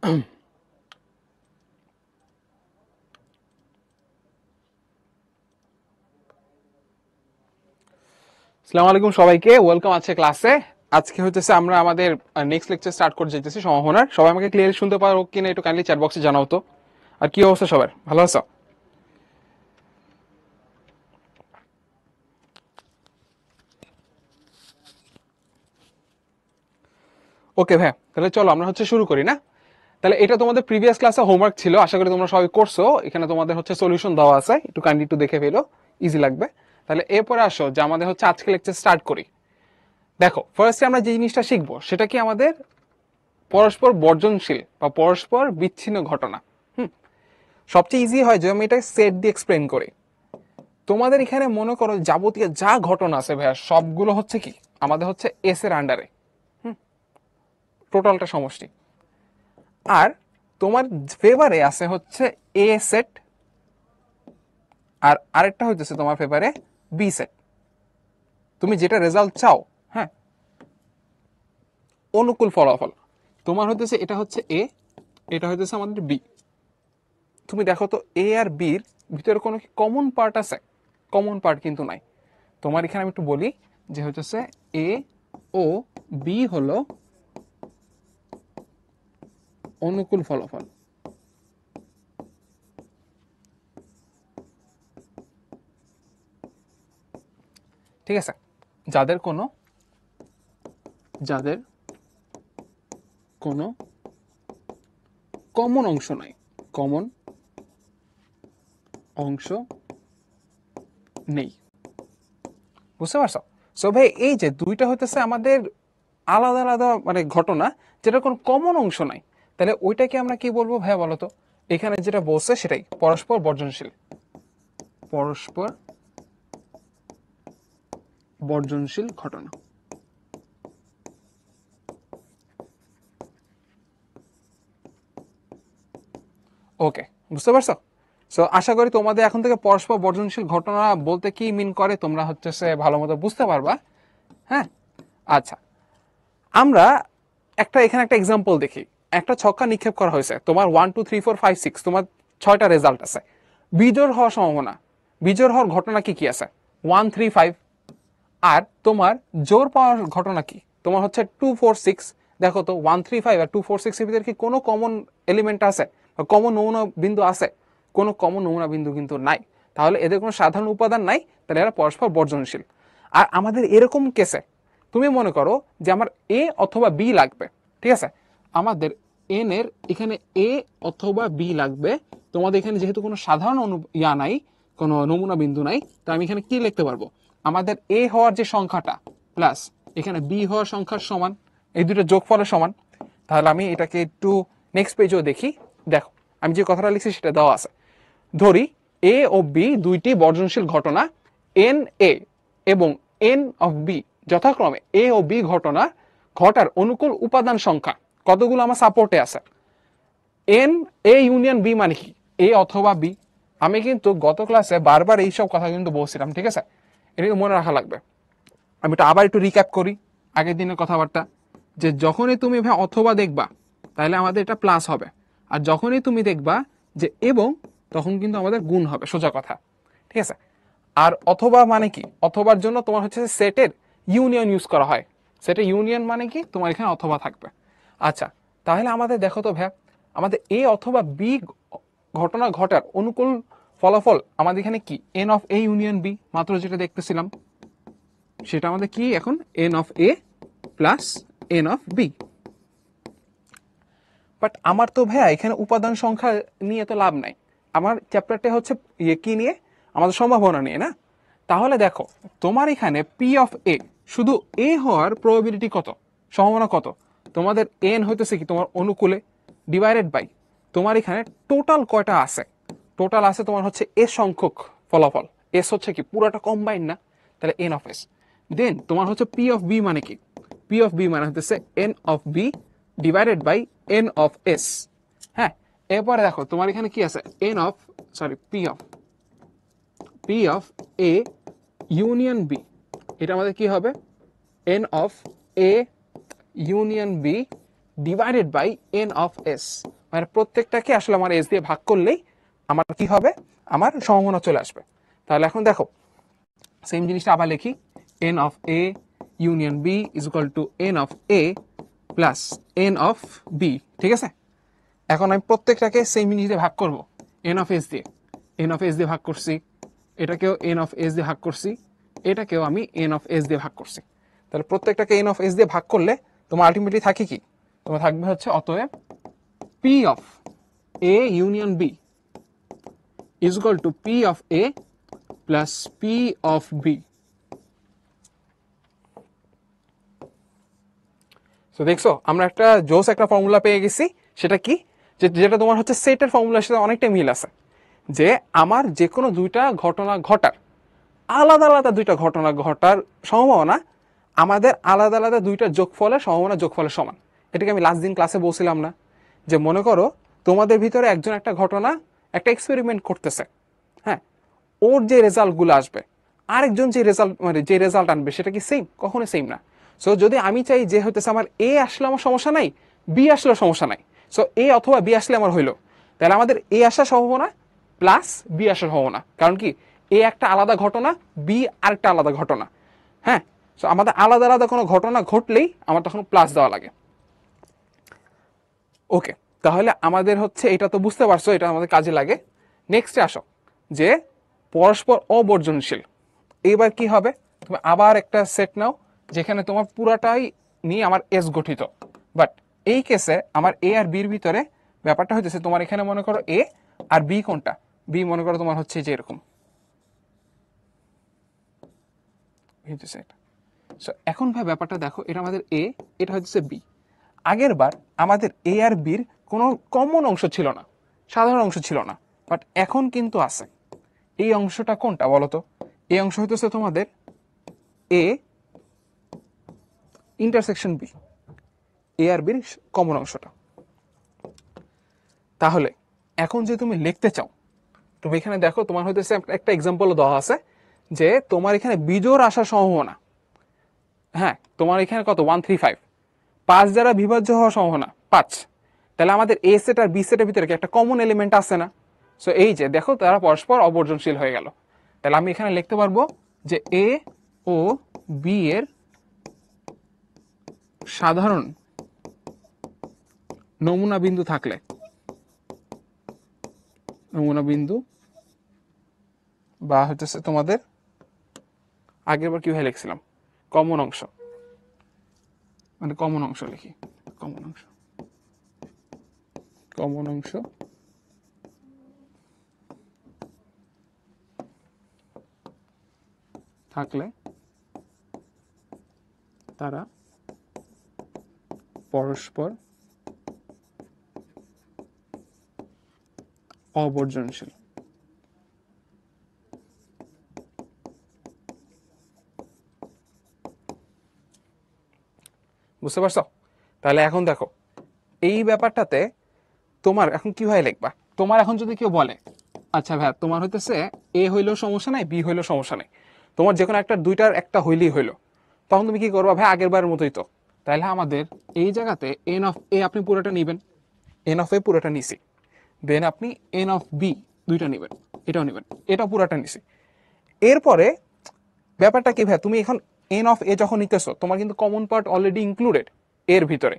আসসালামু আলাইকুম সবাইকে, ওয়েলকাম আছে ক্লাসে। আজকে হচ্ছে আমরা আমাদের নেক্সট লেকচার স্টার্ট করতে যেতেছি সম্ভাবনার। সবাই আমাকে ক্লিয়ারলি শুনতে পারো কিনা একটু কাইন্ডলি চ্যাট বক্সে জানাও তো। আর কি অবস্থা সবার, ভালো আছো? ওকে ভাই, তাহলে চলো আমরা শুরু করি না। তাহলে এটা তোমাদের প্রিভিয়াস ক্লাসে হোমওয়ার্ক ছিল, আশা করি তোমরা সবাই করছো। এখানে তোমাদের সলিউশন দেওয়া আছে, একটু কাইন্ডলি একটু দেখে ফেলো, ইজি লাগবে। তাহলে এরপরে আসো যে আমাদের আজকে লেকচার স্টার্ট করি। দেখো, ফার্স্টে আমরা যে জিনিসটা শিখবো সেটা কি আমাদের পরস্পর বর্জনশীল বা পরস্পর বিচ্ছিন্ন ঘটনা। সবচেয়ে ইজি হয় যে আমি এটা সেট দিয়ে এক্সপ্লেন করি। তোমাদের এখানে মনে করো যাবতীয় যা ঘটনা আছে ভাইয়া, সবগুলো কি আমাদের এস এর আন্ডারে, টোটালটা সমষ্টি। আর তোমার ফেভারে আছে এ সেট, আর আরেকটা হইতেছে তোমার ফেভারে বি সেট। তুমি যেটা রেজাল্ট চাও, হ্যাঁ, অনুকূল ফলাফল, তোমার এটা এ, এটা হইতেছে আমাদের বি। তুমি দেখো তো এ আর বির ভিতরে কোনো কি কমন পার্ট আছে? কমন পার্ট কিন্তু নাই। তোমার এখানে আমি একটু বলি যে এ ও বি হলো অনুকূল ফলাফল। ঠিক আছে, যাদের কোনো কমন অংশ নাই, কমন অংশ নেই। বুঝতে পারছো? সো ভাই, এই যে দুইটা আমাদের আলাদা আলাদা ঘটনা, যেটা কোনো কমন অংশ নাই, তাহলে ওইটাকে আমরা কি বলবো ভাইয়া বলো তো? এখানে যেটা বলছে সেটাই পরস্পর বর্জনশীল। পরস্পর বর্জনশীল ঘটনা। ওকে, বুঝতে পারছো? সো আশা করি তোমাদের এখন থেকে পরস্পর বর্জনশীল ঘটনা বলতে কি মিন করে তোমরা ভালো মতো বুঝতে পারবা। হ্যাঁ, আচ্ছা, আমরা এখানে একটা এক্সাম্পল দেখি। একটা ছক্কা নিক্ষেপ করা হয়েছে, তোমার 1 2 3 4 5 6, তোমার 6টা রেজাল্ট আছে। বিজোড় হওয়ার সম্ভাবনা, বিজোড় হওয়ার ঘটনা কি কি আছে? 1 3 5। আর তোমার জোর পাওয়ার ঘটনা কি? তোমার 2 4 6। দেখো তো 1 3 5 আর 2 4 6 এর ভিতরে কি কোনো কমন এলিমেন্ট আছে বা কমন নমুনা বিন্দু আছে? কোনো কমন নমুনা বিন্দু কিন্তু নাই। তাহলে এদের কোনো সাধারণ উপাদান নাই, তাহলে এরা পরস্পর বর্জনশীল। আর আমাদের এরকম কেসে তুমি মনে করো যে আমার এ অথবা বি লাগবে। ঠিক আছে, আমাদের এন এর এখানে এ অথবা বি লাগবে। তোমাদের এখানে যেহেতু কোনো সাধারণ নাই, কোনো নমুনা বিন্দু নাই, তো আমি এখানে কি লিখতে পারবো? আমাদের এ হওয়ার যে সংখ্যাটা প্লাস এখানে বি হওয়ার সংখ্যার সমান, এই দুটো যোগফলের সমান। তাহলে আমি এটাকে একটু নেক্সট পেজেও দেখি। দেখো, আমি যে কথাটা লিখছি সেটা দেওয়া আছে। ধরি এ ও বি দুইটি বর্জনশীল ঘটনা, এন এ এবং এন অফ বি যথাক্রমে এ ও বি ঘটনা ঘটার অনুকূল উপাদান সংখ্যা কতগুলো আমার সাপোর্টে আছে। এন এ ইউনিয়ন বি মানে কি? এ অথবা বি। আমি কিন্তু গত ক্লাসে বারবার এইসব কথা কিন্তু বলছিলাম, ঠিক আছে? এটা মনে রাখা লাগবে। আমি এটা আবার একটু রিক্যাপ করি আগের দিনের কথাবার্তা, যে যখনই তুমি ভাই অথবা দেখবা তাহলে আমাদের এটা প্লাস হবে, আর যখনই তুমি দেখবা যে এবং, তখন কিন্তু আমাদের গুণ হবে, সোজা কথা। ঠিক আছে, আর অথবা মানে কি? অথবার জন্য তোমার সেটের ইউনিয়ন ইউজ করা হয়। সেটের ইউনিয়ন মানে কি? তোমার এখানে অথবা থাকবে। আচ্ছা, তাহলে আমাদের দেখো তো ভাই, আমাদের এ অথবা বি ঘটনা ঘটার অনুকূল ফলাফল আমাদের এখানে কি? N of A union B, মাত্র যেটা দেখতেছিলাম সেটা আমাদের কি এখন? N of A plus N of B. But আমার তো ভাইয়া এখানে উপাদান সংখ্যা নিয়ে তো লাভ নাই। আমার চ্যাপ্টারটা কি নিয়ে? আমাদের সম্ভাবনা নিয়ে, না? তাহলে দেখো, তোমার এখানে পি অফ এ, শুধু এ হওয়ার প্রবাবিলিটি কত, সম্ভাবনা কত? তোমাদের এন হইতেছে কি তোমার অনুকূলে, ডিভাইডেড বাই তোমার এখানে টোটাল কয়টা আছে? টোটাল আছে তোমার এস সংখ্যক ফলাফল। এস কি পুরোটা কম্বাইন না? তাহলে এন অফ এস। দেন তোমার পি অফ বি মানে কি? পি অফ বি মানে N of B divided by N of S. হ্যাঁ, এরপরে দেখো তোমার এখানে কি আছে? N of P of A union B, এটা আমাদের কি হবে? N of A union B divided by N of S. মানে প্রত্যেকটাকে আসলে আমার এস দিয়ে ভাগ করলেই আমার কি হবে, আমার সম্ভাবনা চলে আসবে। তাহলে এখন দেখো সেম জিনিসটা আবার লিখি, N of A union B is equal to N of A plus N of B. ঠিক আছে, এখন আমি প্রত্যেকটাকে সেম জিনিস দিয়ে ভাগ করবো, এন অফ এস দিয়ে। এন অফ এস দিয়ে ভাগ করছি, এটাকেও এন অফ এস দিয়ে ভাগ করছি, এটাকেও আমি এন অফ এস দিয়ে ভাগ করছি। তাহলে প্রত্যেকটাকে এন অফ এস দিয়ে ভাগ করলে তোমার আলটিমেটলি থাকে কি, তোমার থাকবে হচ্ছে অতএব P of A union B is equal to P of A plus P of B. তো দেখছো আমরা একটা জোস একটা ফর্মুলা পেয়ে গেছি, সেটা কি, যেটা তোমার হচ্ছে সেটের ফর্মুলার সাথে অনেকটা মিল আছে, যে আমার যে কোনো দুইটা ঘটনা ঘটার, আলাদা আলাদা দুইটা ঘটনা ঘটার সম্ভাবনা আমাদের আলাদা আলাদা দুইটা যোগফলের সম্ভাবনা যোগফলের সমান। এটাকে আমি লাস্ট দিন ক্লাসে বলছিলাম না, যে মনে করো তোমাদের ভিতরে একজন একটা ঘটনা একটা এক্সপেরিমেন্ট করতেছে, হ্যাঁ, ওর যে রেজাল্টগুলো আসবে আরেকজন যে রেজাল্ট আনবে সেটা কি সেম? কখনো সেম না। সো যদি আমি চাই যে হইতেছে আমার এ আসলে আমার সমস্যা নাই, বি আসলে সমস্যা নাই, সো এ অথবা বি আসলে আমার হইলো, তাহলে আমাদের এ আসার সম্ভাবনা প্লাস বি আসার সম্ভাবনা, কারণ কি এ একটা আলাদা ঘটনা, বি আরেকটা আলাদা ঘটনা, হ্যাঁ। সো আমাদের আলাদা আলাদা কোনো ঘটনা ঘটলেই আমার তখন প্লাস দেওয়া লাগে। ওকে, তাহলে আমাদের হচ্ছে এটা তো বুঝতে পারছো, এটা আমাদের কাজে লাগে। নেক্সটে আসো, যে পরস্পর অবর্জনশীল। এইবার কি হবে, তুমি আবার একটা সেট নাও যেখানে তোমার পুরাটাই নিয়ে আমার এস গঠিত, বাট এই কেসে আমার এ আর বির ভিতরে ব্যাপারটা হইতেছে, তোমার এখানে মনে করো এ আর বি কোনটা, বি মনে করো তোমার হচ্ছে যে এরকম হইতেছে এটা। সো এখন ভাই ব্যাপারটা দেখো, এটা আমাদের এ, এটা হচ্ছে বি। আগের বার আমাদের এ আর বির কোনো কমন অংশ ছিল না, সাধারণ অংশ ছিল না, বাট এখন কিন্তু আছে। এই অংশটা কোনটা বলো তো? এই অংশ হইতেছে তোমাদের এ ইন্টারসেকশন বি, এ আর বির কমন অংশটা। তাহলে এখন যে তুমি লিখতে চাও, তুমি এখানে দেখো তোমার হইতেছে একটা এক্সাম্পল দেওয়া আছে, যে তোমার এখানে বিজোড় আসার সম্ভাবনা, হ্যাঁ, তোমার এখানে কত 135, 5 দ্বারা বিভাজ্য হওয়ার সম্ভাবনা 5। তাহলে আমাদের এ সেট আর বি সেটের ভিতরে কি একটা কমন এলিমেন্ট আছে না? সো এই যে দেখো তারা পরস্পর অবর্জনশীল হয়ে গেল। তাহলে আমি এখানে লিখতে পারবো যে এ ও বি এর সাধারণ নমুনা বিন্দু থাকলে, নমুনা বিন্দু বা হচ্ছে তোমাদের আগের বার কিভাবে লিখছিলাম কমন অংশ, মানে কমন অংশ লিখি, কমন অংশ, কমন অংশ থাকলে তারা পরস্পর অবর্জনশীল। বুঝতে পারছো? তাহলে এখন দেখো এই ব্যাপারটাতে তোমার এখন কিভাবে লিখবা। তোমার এখন যদি কেউ বলে আচ্ছা ভাই তোমার হইতেছে এ হইলেও সমস্যা নাই, বি হইলেও সমস্যা নাই, তোমার যে কোনো একটা দুইটার একটা হইলেই হইলো, তখন তুমি কি করবা ভাই, আগের বারের মতোই তো। তাহলে আমাদের এই জায়গাতে এন অফ এ আপনি পুরোটা নিবেন, এন অফ এ পুরোটা নিছি, দেন আপনি এন অফ বি দুইটা নেবেন, এটাও নেবেন, এটা পুরোটা নিছি। এরপরে ব্যাপারটা কি ভাই, তুমি এখন এন অফ এ যখন নিতেছো তোমার কিন্তু কমন পার্ট অলরেডি ইনক্লুডেড এর ভিতরে,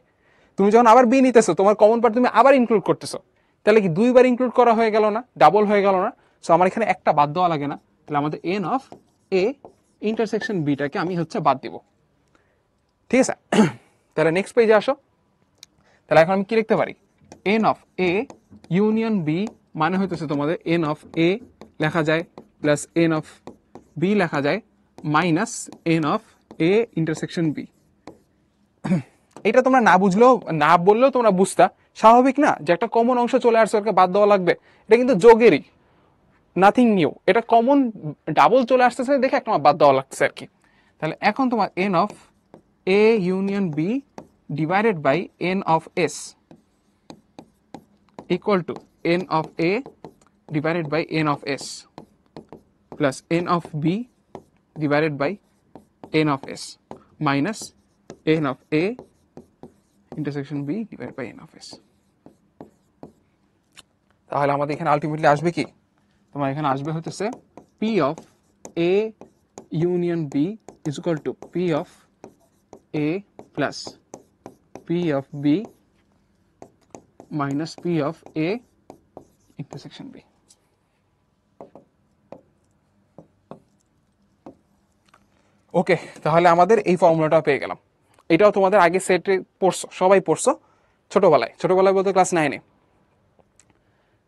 তুমি যখন আবার বি নিতেছো তোমার কমন পার্ট তুমি আবার ইনক্লুড করতেছো, তাহলে কি দুইবার ইনক্লুড করা হয়ে গেল না, ডাবল হয়ে গেল না? সো আমার এখানে একটা বাদ দেওয়া লাগে না, তাহলে আমাদের এন অফ এ ইন্টারসেকশন বিটাকে আমি হচ্ছে বাদ দিব। ঠিক আছে, তাহলে নেক্সট পেজে আসো। তাহলে এখন আমি কি লিখতে পারি, N of A union B মানে হইতেছে তোমাদের এন অফ এ লেখা যায় প্লাস এন অফ বি লেখা যায় minus N of A intersection B. এটা তোমরা না বুঝলেও, না বললেও তোমরা বুঝতা, স্বাভাবিক না যে একটা কমন অংশ চলে আসছে ওকে বাদ দেওয়া লাগবে, এটা কিন্তু যোগেরই, নাথিং নিউ, এটা কমন ডাবল চলে আসতেছে দেখে একটা বাদ দেওয়া লাগছে আর কি। তাহলে এখন তোমার N of A union B divided by N of S equal to n of a divided by n of s plus n of b divided by n of s minus n of a intersection b divided by n of s. তাহলে আমাদের এখানে ultimately আসবে কি, তোমার এখানে আসবে হচ্ছে P of A union B is equal to P of A plus P of B minus P of A intersection B. Okay, তাহলে আমাদের এই ফর্মুলাটা পেয়ে গেলাম। এটাও তোমাদের আগে সেটে পড়ছো, সবাই পড়ছো ছোটবেলায়, ছোটবেলায় বলতে ক্লাস 9-এ।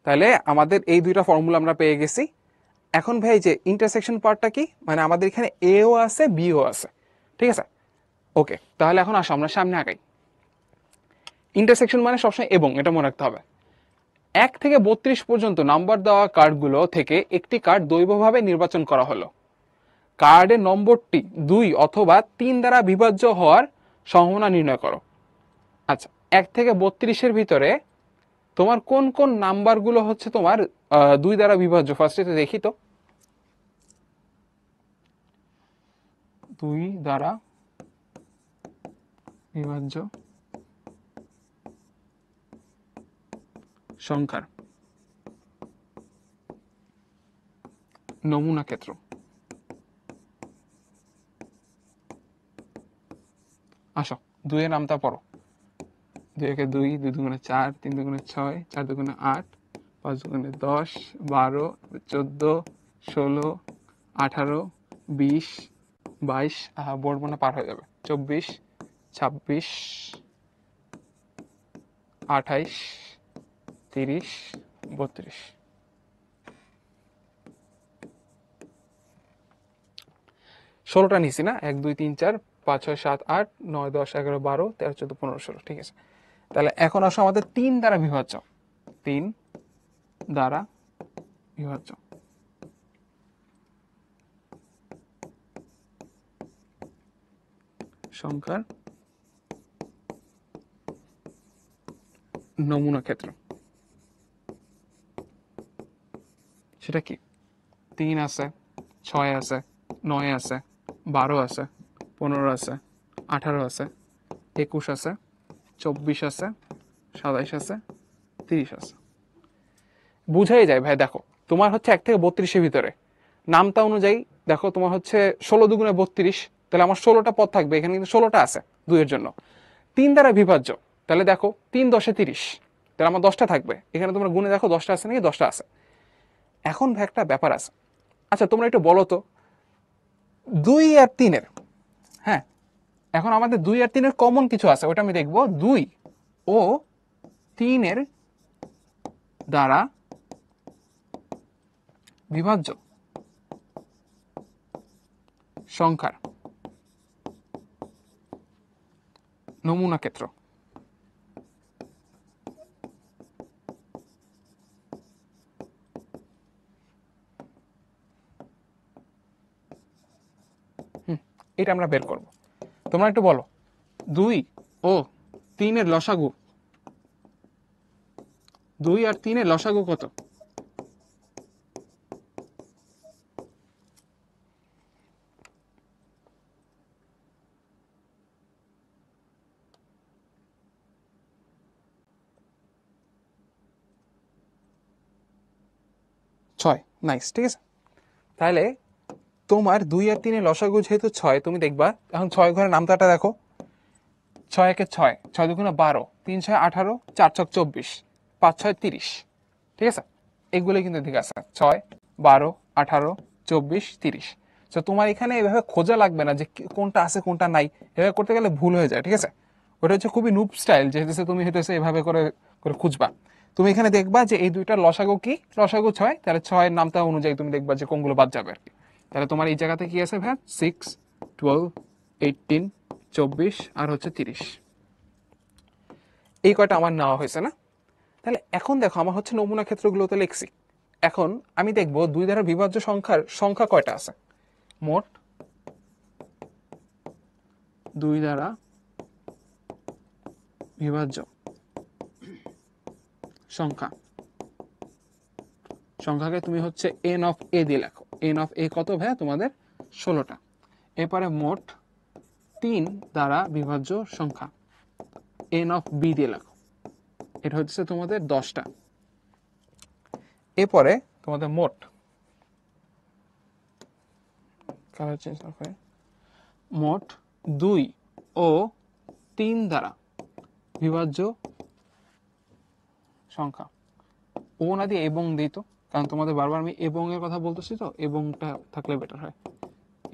তাহলে আমাদের এই দুইটা ফর্মুলা আমরা পেয়ে গেছি। এখন ভাই যে ইন্টারসেকশন পার্টটা কি, মানে আমাদের এখানে এও আছে বিও আছে, ঠিক আছে। ওকে, তাহলে এখন আসো আমরা সামনে আগাই। ইন্টারসেকশন মানে সবসময় এবং, এটা মনে রাখতে হবে। 1 থেকে 32 পর্যন্ত নাম্বার দেওয়া কার্ডগুলো থেকে একটি কার্ড দ্বৈবভাবে নির্বাচন করা হলো। কার্ডের নম্বরটি 2 অথবা 3 দ্বারা বিভাজ্য হওয়ার সম্ভাবনা নির্ণয় করো। আচ্ছা, 1 থেকে 32-এর ভিতরে তোমার কোন কোন নাম্বারগুলো হচ্ছে তোমার 2 দ্বারা বিভাজ্য, ফার্স্টে দেখি তো। 2 দ্বারা বিভাজ্য সংখ্যার নমুনা ক্ষেত্র। আসো 2 এর নামটা পড়ো। 2 একে 2, 2 দুগুণে 4, 3 দুগুণে 6, 4 দুগুণে 8, 5 দুগুণে 10, 12, 14, 16, 18, 20, 22, বোর্ড মনে পার হয়ে যাবে, 24, 26, 28, 30, 32। 16টা নিছি না, 1 2 3 4 5 6 7 8 9 10 11 12 13 14 15 16, ঠিক আছে। তাহলে এখন আসো আমাদের 3 দ্বারা বিভাজ্য, 3 দ্বারা বিভাজ্য সংখ্যার নমুনা ক্ষেত্র। সেটা কি? 3 আছে, 6 আছে, 9 আছে, 12 আছে, 15 আছে, 18 আছে, 21 আছে, 24 আছে, 27 আছে, 30 আছে। বুঝাই যায় ভাই, দেখো তোমার হচ্ছে 1 থেকে 32-এর ভিতরে নামতা অনুযায়ী দেখো তোমার হচ্ছে 16 দুগুণে 32, তাহলে আমার 16টা পদ থাকবে, এখানে কিন্তু 16টা আছে 2 এর জন্য। 3 দ্বারা বিভাজ্য, তাহলে দেখো 3 10 30, তাহলে আমার 10টা থাকবে, এখানে তোমরা গুণে দেখো 10টা আছে নাকি, 10টা আছে। এখন ভাই একটা ব্যাপার আছে, আচ্ছা তোমরা একটু বলো তো 2 আর 3-এর, হ্যাঁ এখন আমাদের 2 আর 3-এর কমন কিছু আছে, ওটা আমি দেখবো। 2 ও 3-এর দ্বারা বিভাজ্য সংখ্যার নমুনা ক্ষেত্র। এটা আমরা বের করব। তোমরা একটু বলো 2 ও 3-এর লসাগু, 2 আর 3-এর লসাগু কত? ছয়। নাইস, ঠিক আছে। তাহলে তোমার 2 আর 3-এর লসাগু যেহেতু 6, তুমি দেখবা এখন 6 ঘরের নামতাটা দেখো। 6 একে 6, 6 দুগুণে 12, 3 6 18, 4 6 24, 5 6 30, ঠিক আছে। এগুলো কিন্তু ঠিক আছে, 6 12 18 24 30। তো তোমার এখানে এভাবে খোঁজা লাগবে না যে কোনটা আছে কোনটা নাই, এভাবে করতে গেলে ভুল হয়ে যায়, ঠিক আছে। ওটা হচ্ছে খুবই নুব স্টাইল, যে তুমি হইতেছে এভাবে করে করে খুঁজবা। তুমি এখানে দেখবা যে এই দুইটার লসাগু কি, লসাগু 6, তাহলে 6-এর নামতা অনুযায়ী তুমি দেখবা যে কোনগুলো বাদ যাবে আর কি। তাহলে তোমার এই জায়গাতে কি আছে ভাই, 6 12 18 24 আর হচ্ছে 30, এই কয়টা আমার নেওয়া হয়েছে না। তাহলে এখন দেখো আমার হচ্ছে নমুনা ক্ষেত্রগুলোতে লিখছি। এখন আমি দেখব 2 দ্বারা বিভাজ্য সংখ্যার সংখ্যা কয়টা আছে, মোট 2 দ্বারা বিভাজ্য সংখ্যা, সংখ্যাকে তুমি হচ্ছে n অফ a দিয়ে লেখো। n অফ a কত ভাইয়া তোমাদের 16টা। এরপরে মোট 3 দ্বারা বিভাজ্য সংখ্যা n অফ b দিয়ে লেখো, এটা হচ্ছে তোমাদের 10টা। এরপরে তোমাদের মোট কালার চেঞ্জ করে মোট 2 ও 3 দ্বারা বিভাজ্য সংখ্যা। ও না দিয়ে এবং দিই তো, কারণ তোমাদের বারবার আমি এবং এর কথা বলতেছি, তো এবংটা থাকলে বেটার হয়।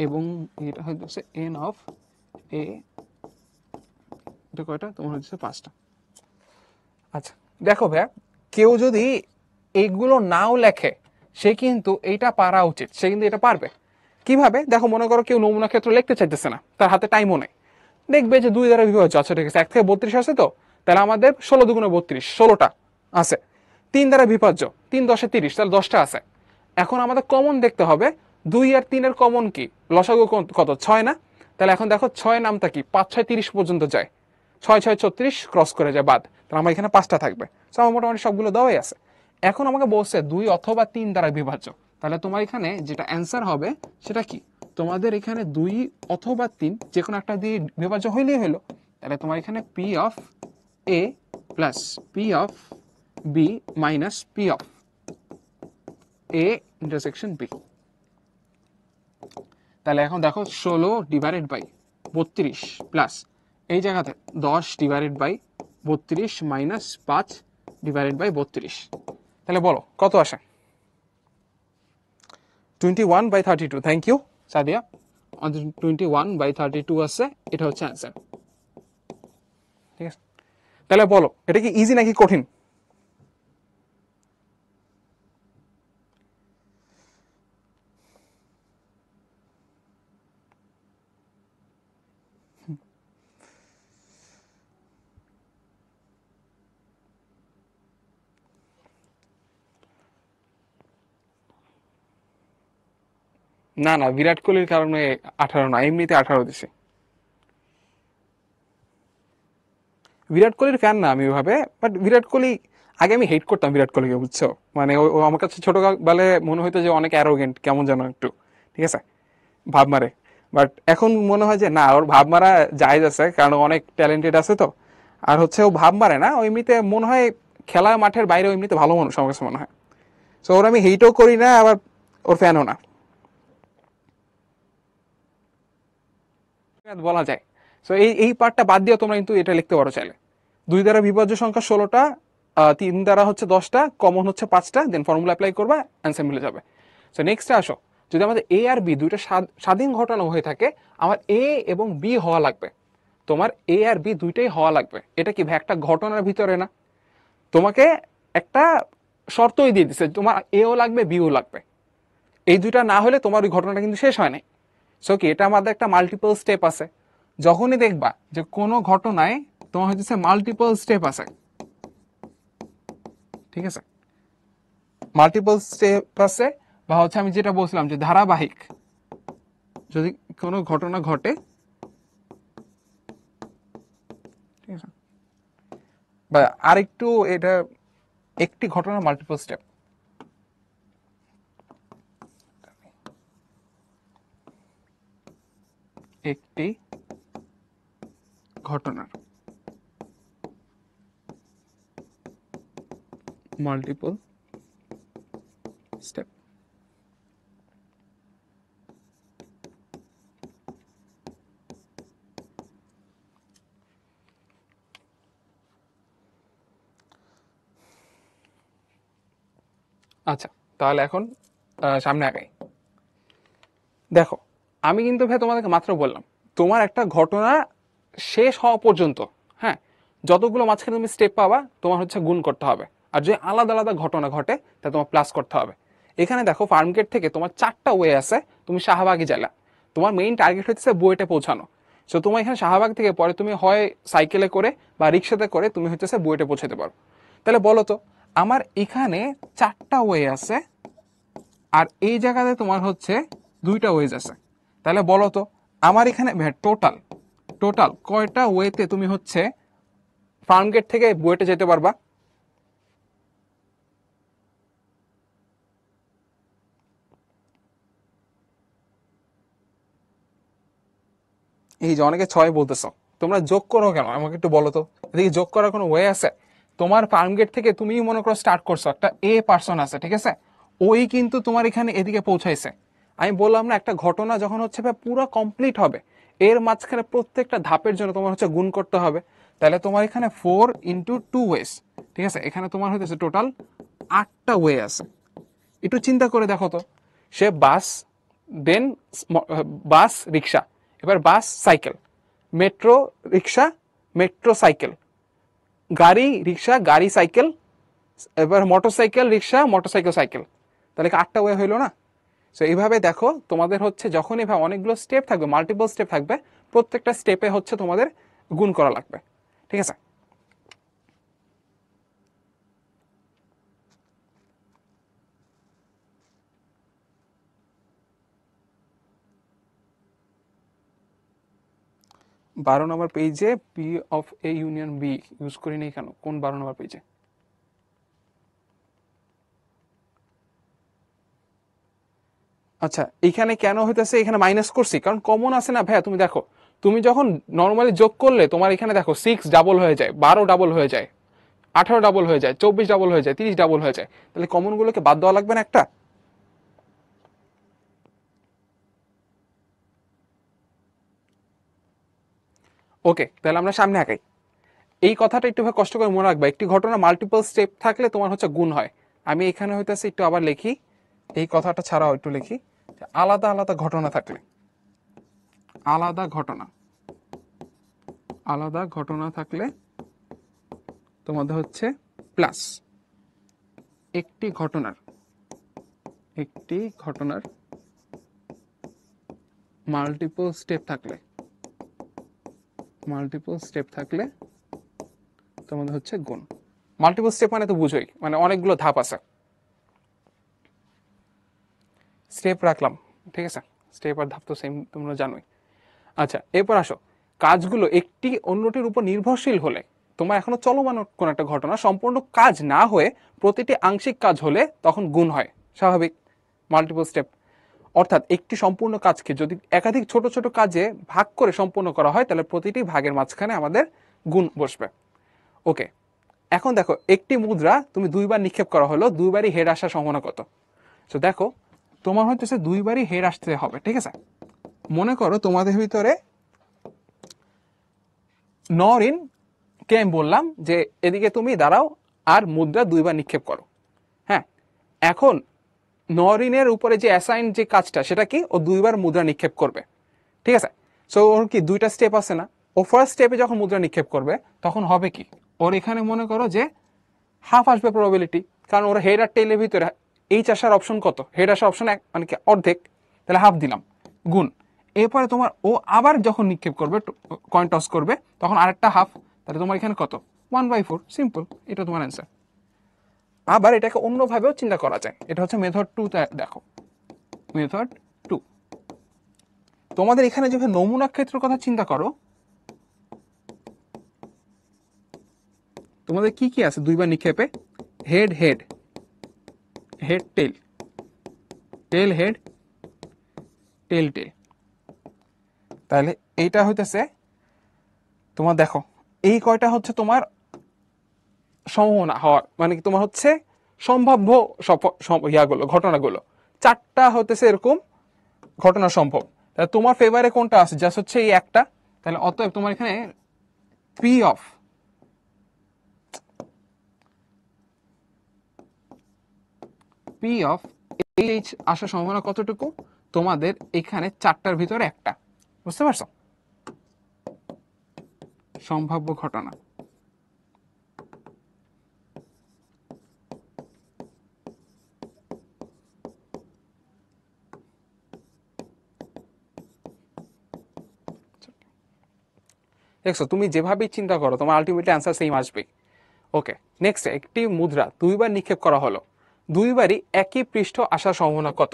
এবং এটা হচ্ছে এন অফ এ, এটা কয়টা তোমার হচ্ছে 5টা। আচ্ছা দেখো ভাইয়া, কেউ যদি এইগুলো নাও লেখে সে কিন্তু এইটা পারা উচিত, সে কিন্তু এটা পারবে। কিভাবে দেখো, মনে করো কেউ নমুনা ক্ষেত্র লিখতে চাইতেছে না, তার হাতে টাইমও নেই, দেখবে যে 2 দ্বারা বিভাজ্য। আচ্ছা ঠিক আছে, 1 থেকে 32 আছে, তো তাহলে আমাদের 16 দুগুণে 32, 16টা আছে। 3 দ্বারা বিভাজ্য, 3 10 30, তাহলে 10টা আছে। এখন আমাদের কমন দেখতে হবে 2 আর 3 এর কমন কি, লসাগু কত, 6 না? তাহলে এখন দেখো 6 নামটা কি, 5 6 30 পর্যন্ত যায়, 6 6 36 ক্রস করে যায় বাদ, তাহলে আমার এখানে 5টা থাকবে। তো আমার মোটামুটি সবগুলো দেওয়াই আছে। এখন আমাকে বলছে 2 অথবা 3 দ্বারা বিভাজ্য, তাহলে তোমার এখানে যেটা অ্যান্সার হবে সেটা কি, তোমাদের এখানে 2 অথবা 3 যে কোনো একটা দিয়ে বিভাজ্য হইলেই হলো। তাহলে তোমার এখানে P of A plus P of B minus P of A intersection B. তাহলে এখন দেখো 16 ডিভাইডেড বাই 32 প্লাস এই জায়গাতে 10 divided by 32 minus 5 divided by 32, তাহলে বলো কত আসে? 21/32। থ্যাংক ইউ সাদিয়া, 21/32 আছে, এটা হচ্ছে অ্যান্সার। ঠিক আছে, তাহলে বলো এটা কি ইজি নাকি কঠিন? না না, বিরাট কোহলির কারণে 18 না, এমনিতে 18 দিছে। বিরাট কোহলির ফ্যান না আমি ওইভাবে, বাট বিরাট কোহলি আগে আমি হেট করতাম বিরাট কোহলিকে, বুঝছো? মানে ও আমার কাছে ছোটবেলায় মনে হইতো যে অনেক অ্যারোগেন্ট, কেমন যেন একটু, ঠিক আছে, ভাব মারে। বাট এখন মনে হয় যে না, ওর ভাব মারা জায়েজ আছে, কারণ ও অনেক ট্যালেন্টেড আছে তো। আর হচ্ছে ও ভাব মারে না, ও এমনিতে মনে হয় খেলা মাঠের বাইরে এমনিতে ভালো মানুষ আমার কাছে মনে হয়। সো ওর আমি হেটও করি না, আবার ওর ফ্যানও না, বলা যায়। সো এই এই পার্টটা বাদ দিয়ে তোমরা কিন্তু এটা লিখতে পারো চাইলে। 2 দ্বারা বিভাজ্য সংখ্যা 16টা, 3 দ্বারা হচ্ছে 10টা, কমন হচ্ছে 5টা, দেন ফর্মুলা অ্যাপ্লাই করবা, অ্যান্সার মিলে যাবে। সো নেক্সটে আসো, যদি আমাদের এ আর বি দুইটা স্বাধীন ঘটনা হয়ে থাকে, আমার এ এবং বি হওয়া লাগবে। তোমার এ আর বি দুইটাই হওয়া লাগবে। এটা কি ভাই একটা ঘটনার ভিতরে না? তোমাকে একটা শর্তই দিয়ে দিচ্ছে, তোমার এও লাগবে বিও লাগবে। এই দুইটা না হলে তোমার ওই ঘটনাটা কিন্তু শেষ হয় নাই। সো কি এটা আমাদের একটা মাল্টিপল স্টেপ আছে। যখনই দেখবা যে কোনো ঘটনায় তোমার হচ্ছে মাল্টিপল স্টেপ আছে, ঠিক আছে, মাল্টিপল স্টেপ আছে, বা হচ্ছে আমি যেটা বলছিলাম যে ধারাবাহিক, যদি কোনো ঘটনা ঘটে, ঠিক আছে, বা আরেকটু এটা একটি ঘটনা মাল্টিপল স্টেপ, একটি ঘটনার মাল্টিপল স্টেপ। আচ্ছা, তাহলে এখন সামনে আগাই। দেখো, আমি কিন্তু ভাই তোমাদেরকে মাত্র বললাম তোমার একটা ঘটনা শেষ হওয়া পর্যন্ত, হ্যাঁ, যতগুলো মাঝখানে তুমি স্টেপ পাবা তোমার হচ্ছে গুণ করতে হবে। আর যদি আলাদা আলাদা ঘটনা ঘটে তা তোমার প্লাস করতে হবে। এখানে দেখো, ফার্ম গেট থেকে তোমার 4টা ওয়ে আছে, তুমি শাহবাগে জেলা, তোমার মেইন টার্গেট হচ্ছে বুয়েটে পৌঁছানো। সো তোমার এখানে শাহবাগ থেকে পরে তুমি হয় সাইকেলে করে বা রিক্সাতে করে তুমি হচ্ছে বুয়েটে পৌঁছাতে পারো। তাহলে বলো তো, আমার এখানে 4টা ওয়ে আছে, আর এই জায়গাতে তোমার হচ্ছে 2টা ওয়েজ আছে। তাহলে বলো তো, আমার এখানে টোটাল টোটাল কয়টা ওয়েতে তুমি হচ্ছে ফার্ম গেট থেকে বুয়েটে যেতে পারবা? এই যে অনেকে 6 বলতেছো, তোমরা যোগ করো কেন আমাকে একটু বলো তো, এদিকে যোগ করার কোনো ওয়ে আছে? তোমার ফার্ম গেট থেকে তুমি মনে করো স্টার্ট করছো, একটা এ পার্সন আছে, ঠিক আছে, ওই কিন্তু তোমার এখানে এদিকে পৌঁছাইছে। আমি বললাম না, একটা ঘটনা যখন হচ্ছে পুরো কমপ্লিট হবে, এর মাঝখানে প্রত্যেকটা ধাপের জন্য তোমার হচ্ছে গুণ করতে হবে। তাহলে তোমার এখানে 4 × 2 ওয়েস, ঠিক আছে, এখানে তোমার হইতেছে টোটাল 8টা ওয়ে আছে। একটু চিন্তা করে দেখো তো, সে বাস, দেন বাস রিক্সা, এবার বাস সাইকেল, মেট্রো রিক্সা, মেট্রো সাইকেল, গাড়ি রিক্সা, গাড়ি সাইকেল, এবার মোটরসাইকেল রিক্সা, মোটরসাইকেল সাইকেল, তাহলে কি 8টা ওয়ে হইলো না? সো এইভাবে দেখো তোমাদের হচ্ছে যখন এভাবে অনেকগুলো স্টেপ থাকবে, মাল্টিপল স্টেপ থাকবে, প্রত্যেকটা স্টেপে হচ্ছে তোমাদের গুণ করা লাগবে, ঠিক আছে। 12 নম্বর পেজে P of A union B use করি নাই কেন? কোন 12 নম্বর পেজে? আচ্ছা, এখানে কেন হইতেছে, এখানে মাইনাস করছি কারণ কমন আছে না ভাইয়া। তুমি দেখো, তুমি যখন নর্মালি যোগ করলে তোমার এখানে দেখো 6 ডাবল হয়ে যায়, 12 ডাবল হয়ে যায়, 18 ডাবল হয়ে যায়, 24 ডাবল হয়ে যায়, 30 ডাবল হয়ে যায়, তাহলে কমন গুলোকে বাদ দেওয়া লাগবে না একটা? ওকে, তাহলে আমরা সামনে আগাই। এই কথাটা একটু কষ্ট করে মনে রাখবা, একটি ঘটনা মাল্টিপল স্টেপ থাকলে তোমার হচ্ছে গুণ হয়। আমি এখানে হইতেছে একটু আবার লিখি, এই কথাটা ছাড়াও একটু লিখি, আলাদা আলাদা ঘটনা থাকলে, আলাদা ঘটনা, আলাদা ঘটনা থাকলে তোমাদের হচ্ছে প্লাস, একটি ঘটনার, একটি ঘটনার মাল্টিপল স্টেপ থাকলে, মাল্টিপল স্টেপ থাকলে তোমাদের হচ্ছে গুণ। মাল্টিপল স্টেপ মানে তো বুঝোই, মানে অনেকগুলো ধাপ আছে, স্টেপ রাখলাম, ঠিক আছে, স্টেপ আর ধাপ তো সেম, তোমরা জানোই। আচ্ছা, এরপর আসো, কাজগুলো একটি অন্যটির উপর নির্ভরশীল হলে, তোমার এখনো চলমান কোন একটা ঘটনা সম্পূর্ণ কাজ না হয়ে প্রতিটি আংশিক কাজ হলে তখন গুণ হয়, স্বাভাবিক, মাল্টিপল স্টেপ। অর্থাৎ একটি সম্পূর্ণ কাজকে যদি একাধিক ছোট ছোট কাজে ভাগ করে সম্পূর্ণ করা হয়, তাহলে প্রতিটি ভাগের মাঝখানে আমাদের গুণ বসবে। ওকে, এখন দেখো, একটি মুদ্রা তুমি 2বার নিক্ষেপ করা হলো, 2বারই হেড আসার সম্ভাবনা কত? তো দেখো, তোমার হচ্ছে 2বারই হেড আসতে হবে, ঠিক আছে। মনে করো তোমাদের ভিতরে নরিন কে আমি বললাম যে এদিকে তুমি দাঁড়াও আর মুদ্রা 2বার নিক্ষেপ করো। হ্যাঁ, এখন নরিনের উপরে যে অ্যাসাইন যে কাজটা, সেটা কি, ও 2বার মুদ্রা নিক্ষেপ করবে, ঠিক আছে। সো ওর কি 2টা স্টেপ আছে না? ও ফার্স্ট স্টেপে যখন মুদ্রা নিক্ষেপ করবে তখন হবে কি, ওর এখানে মনে করো যে হাফ আসবে প্রবাবিলিটি, কারণ ওর হেড আর টেলের ভিতরে এইচ আসার অপশন কত, হেড আসার অপশন মানে কি অর্ধেক, তাহলে হাফ দিলাম, গুণ। এরপরে তোমার ও আবার যখন নিক্ষেপ করবে, কয়েন টস করবে, তখন আরেকটা হাফ, তাহলে তোমার এখানে কত, 1/4, সিম্পল, এটা তোমার অ্যান্সার। আবার এটাকে অন্যভাবেও চিন্তা করা যায়, এটা হচ্ছে মেথড 2। দেখো, মেথড 2, তোমাদের এখানে যখন নমুনা ক্ষেত্রের কথা চিন্তা করো, তোমাদের কি কি আছে 2বার নিক্ষেপে? Head head, head tail, tail head, tail tail. তাহলে এইটা হইতেছে তোমার, দেখো এই কয়টা হচ্ছে তোমার সম্ভাবনা হওয়ার, মানে কি তোমার হচ্ছে সম্ভাব্য ইয়াগুলো, ঘটনাগুলো 4টা হতেছে এরকম ঘটনা সম্ভব। তাহলে তোমার ফেভারে কোনটা আছে? জাস্ট হচ্ছে এই একটা। তাহলে অতএব তোমার এখানে P of, P of H আসার সম্ভাবনা কতটুকু? তোমাদের এখানে 4টার ভিতরে একটা, বুঝতে পারছো? সম্ভাব্য ঘটনা, দেখছো তুমি যেভাবেই চিন্তা করো তোমার আলটিমেটলি অ্যান্সার সেম আসবে। ওকে, নেক্সট, একটি মুদ্রা 2বার নিক্ষেপ করা হলো, 2বারই একই পৃষ্ঠ আসার সম্ভাবনা কত?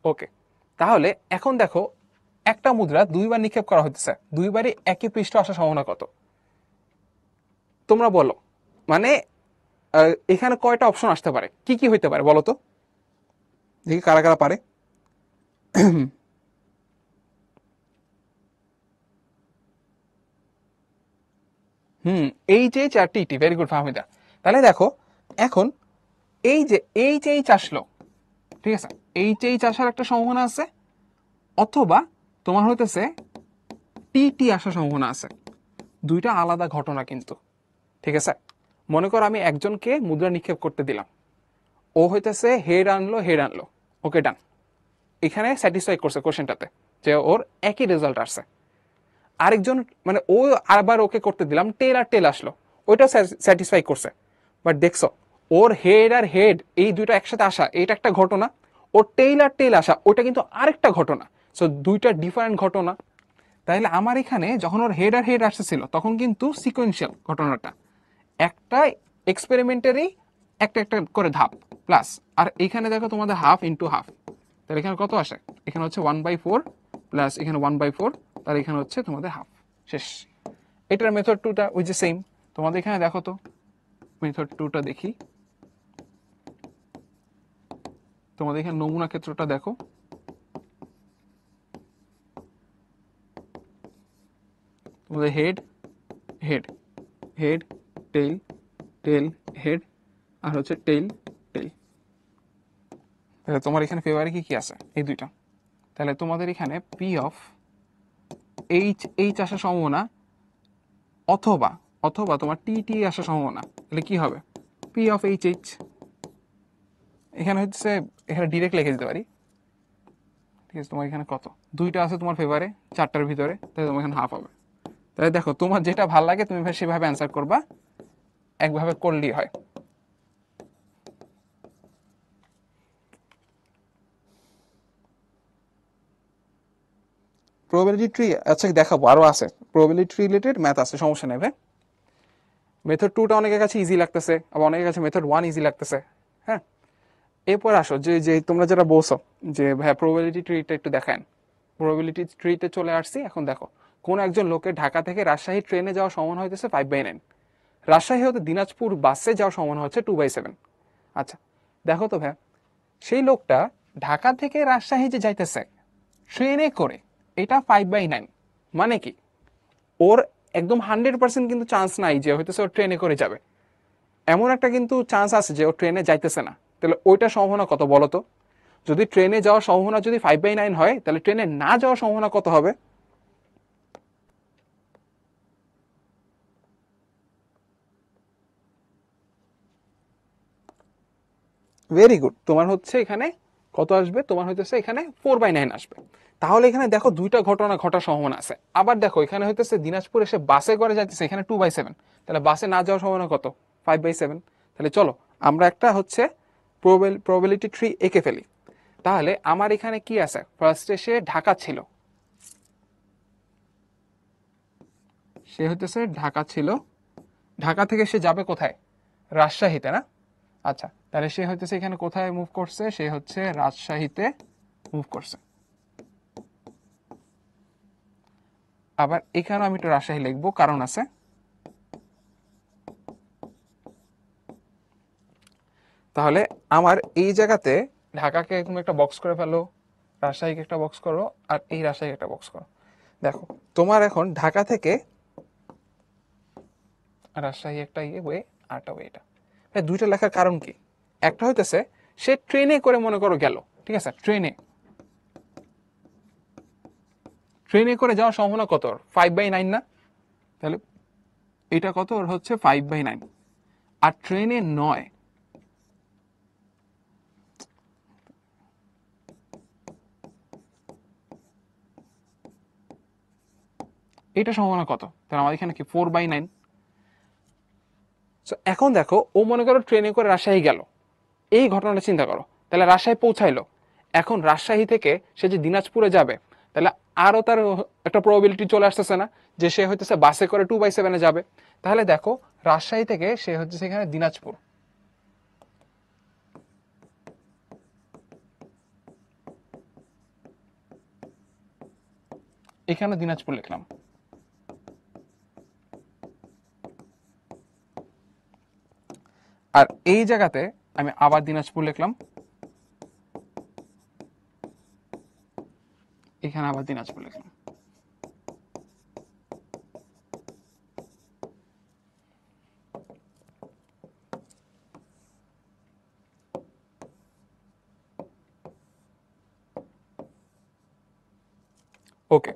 ওকে, তাহলে এখন দেখো, একটা মুদ্রা 2বার নিক্ষেপ করা হচ্ছে, 2বারই একই পৃষ্ঠ আসার সম্ভাবনা কত? তোমরা বলো, মানে এখানে কয়টা অপশন আসতে পারে, কি কি হইতে পারে বলো তো, দেখি কারা কারা পারে। হুম, এইচ আর টি, ভেরি গুড ফাহমিদা। তাহলে দেখো এখন এইচ আসলো, ঠিক আছে, এইচ আসার একটা সম্ভাবনা আছে, অথবা তোমার হইতেছে টি আসার সম্ভাবনা আছে। দুইটা আলাদা ঘটনা কিন্তু, ঠিক আছে। মনে করো আমি একজনকে মুদ্রা নিক্ষেপ করতে দিলাম, ও হইতেছে হেড আনলো, ওকে ডান, এখানে স্যাটিসফাই করছে কোশ্চেনটাতে যে ওর একই রেজাল্ট আসছে। আরেকজন মানে ও আবার ওকে করতে দিলাম, টেল আসলো, ওইটাও স্যাটিসফাই করছে। বাট দেখছো ওর হেড এই দুইটা একসাথে আসা এটা একটা ঘটনা, ওর টেল আসা ওটা কিন্তু আরেকটা ঘটনা। সো দুইটা ডিফারেন্ট ঘটনা। তাইলে আমার এখানে যখন ওর হেড আসতেছিল তখন কিন্তু সিকোয়েন্সিয়াল ঘটনাটা, একটা এক্সপেরিমেন্টারি, একটা একটা করে ধাপ প্লাস। আর এখানে দেখো তোমাদের হাফ ইন্টু হাফ, তাহলে এখানে কত আসে, এখানে হচ্ছে 1/4 প্লাস এখানে 1/4, তাহলে এখানে হচ্ছে তোমাদের হাফ, শেষ। এটার মেথড টুটা ওই যে সেম। তোমাদের এখানে দেখো তো মেথড টুটা দেখি, তোমাদের এখানে নমুনা ক্ষেত্রটা দেখো, তোমাদের head head head tail tail head, আর হচ্ছে টেইল টেইল। তাহলে তোমার এখানে ফেভারে কি কি আছে, এই দুইটা। তাহলে তোমাদের এখানে পি অফ এইচ আসার সম্ভাবনা, অথবা অথবা তোমার টি আসার সম্ভাবনা, তাহলে কি হবে, পি অফ এইচ। এখানে হচ্ছে এখানে ডিরেক্ট লিখে দিতে পারি, ঠিক আছে। তোমার এখানে কত, দুইটা আছে তোমার ফেভারে চারটার ভিতরে, তাহলে তোমার এখানে হাফ হবে। তাহলে দেখো তোমার যেটা ভালো লাগে তুমি সেভাবে অ্যান্সার করবা, একভাবে করলেই হয়। প্রবাবিলিটি ট্রি আচ্ছা দেখাবো, আরো আছে প্রবাবিলিটি রিলেটেড ম্যাথ আছে, সমস্যা নেই ভাই। মেথড টুটা অনেকের কাছে ইজি লাগতেছে, আবার অনেকের কাছে মেথড ওয়ান ইজি লাগতেছে। হ্যাঁ, এরপর আসো যে যে তোমরা যেটা বলছো যে ভাই প্রবাবিলিটি ট্রিটা একটু দেখান। প্রবাবিলিটি ট্রিতে চলে আসছি। এখন দেখো কোন একজন লোকের ঢাকা থেকে রাজশাহী ট্রেনে যাওয়ার সমান হইতেছে 5/9, রাজশাহী হতে দিনাজপুর বাসে যাওয়ার সমান হচ্ছে 2/7। আচ্ছা দেখো তো ভাই, সেই লোকটা ঢাকা থেকে রাজশাহী যে যাইতেছে ট্রেনে করে, এটা 5/9, মানে কি ওর একদম 100% কিন্তু চান্স নাই যে হইতেছে ও ট্রেনে করে যাবে, এমন একটা কিন্তু চান্স আছে যে ও ট্রেনে যাইতেছে না। তাহলে ওইটা সম্ভাবনা কত বলো তো? যদি ট্রেনে যাওয়ার সম্ভাবনা যদি 5/9 হয়, তাহলে ট্রেনে না যাওয়ার সম্ভাবনা কত হবে? ভেরি গুড, তোমার হচ্ছে এখানে কত আসবে, তোমার হইতেছে এখানে 4/9 আসবে। তাহলে এখানে দেখো দুইটা ঘটনা ঘটার সম্ভাবনা আছে। আবার দেখো এখানে হইতেছে দিনাজপুর এসে বাসে করে যাইতেছে, এখানে 2/7, তাহলে বাসে না যাওয়ার সম্ভাবনা কত, 5/7। তাহলে চলো আমরা একটা হচ্ছে প্রবাবিলিটি ট্রি এঁকে ফেলি। তাহলে আমার এখানে কি আছে, ফার্স্টে সে ঢাকা ছিল, সে হইতেছে ঢাকা ছিল, ঢাকা থেকে সে যাবে কোথায়, রাজশাহীতে না? আচ্ছা তাহলে সে হইতেছে এখানে কোথায় মুভ করছে, সে হচ্ছে রাজশাহীতে মুভ করছে। আবার এখানে আমি একটু রাজশাহী লিখবো, কারণ আছে। তাহলে আমার এই জায়গাতে ঢাকাকে তুমি একটা বক্স করে ফেলো, রাজশাহীকে একটা বক্স করো, আর এই রাজশাহীকে একটা বক্স করো। দেখো তোমার এখন ঢাকা থেকে রাজশাহী একটা ওয়ে, আরটা ওয়ে, এটা দুইটা লেখার কারণ কি, একটা হইতেছে সে ট্রেনে করে মনে করো গেল, ঠিক আছে, ট্রেনে ট্রেনে করে যাওয়ার সম্ভাবনা কত, 5/9 না? তাহলে এটা কত, ওর হচ্ছে 5/9। আর ট্রেনে নয়, এটা সম্ভাবনা কত, তাহলে আমাদের এখানে কি 4/9। এখন দেখো ও মনে করো ট্রেনে করে রাজশাহী গেল, এই ঘটনাটা চিন্তা করো, তাহলে রাজশাহী পৌঁছাইলো, এখন রাজশাহী থেকে সে যে দিনাজপুরে যাবে, তাহলে আরো তার একটা প্রবাবিলিটি চলে আসতেছে না যে সে হইতেছে বাসে করে 2/7 যাবে। তাহলে দেখো রাজশাহী থেকে সে হচ্ছে সেখানে দিনাজপুর, এখানে দিনাজপুর লিখলাম, আর এই জায়গাতে আমি আবার দিনাজপুর লিখলাম, এখানে আবার দিনাজপুর লিখলাম। ওকে,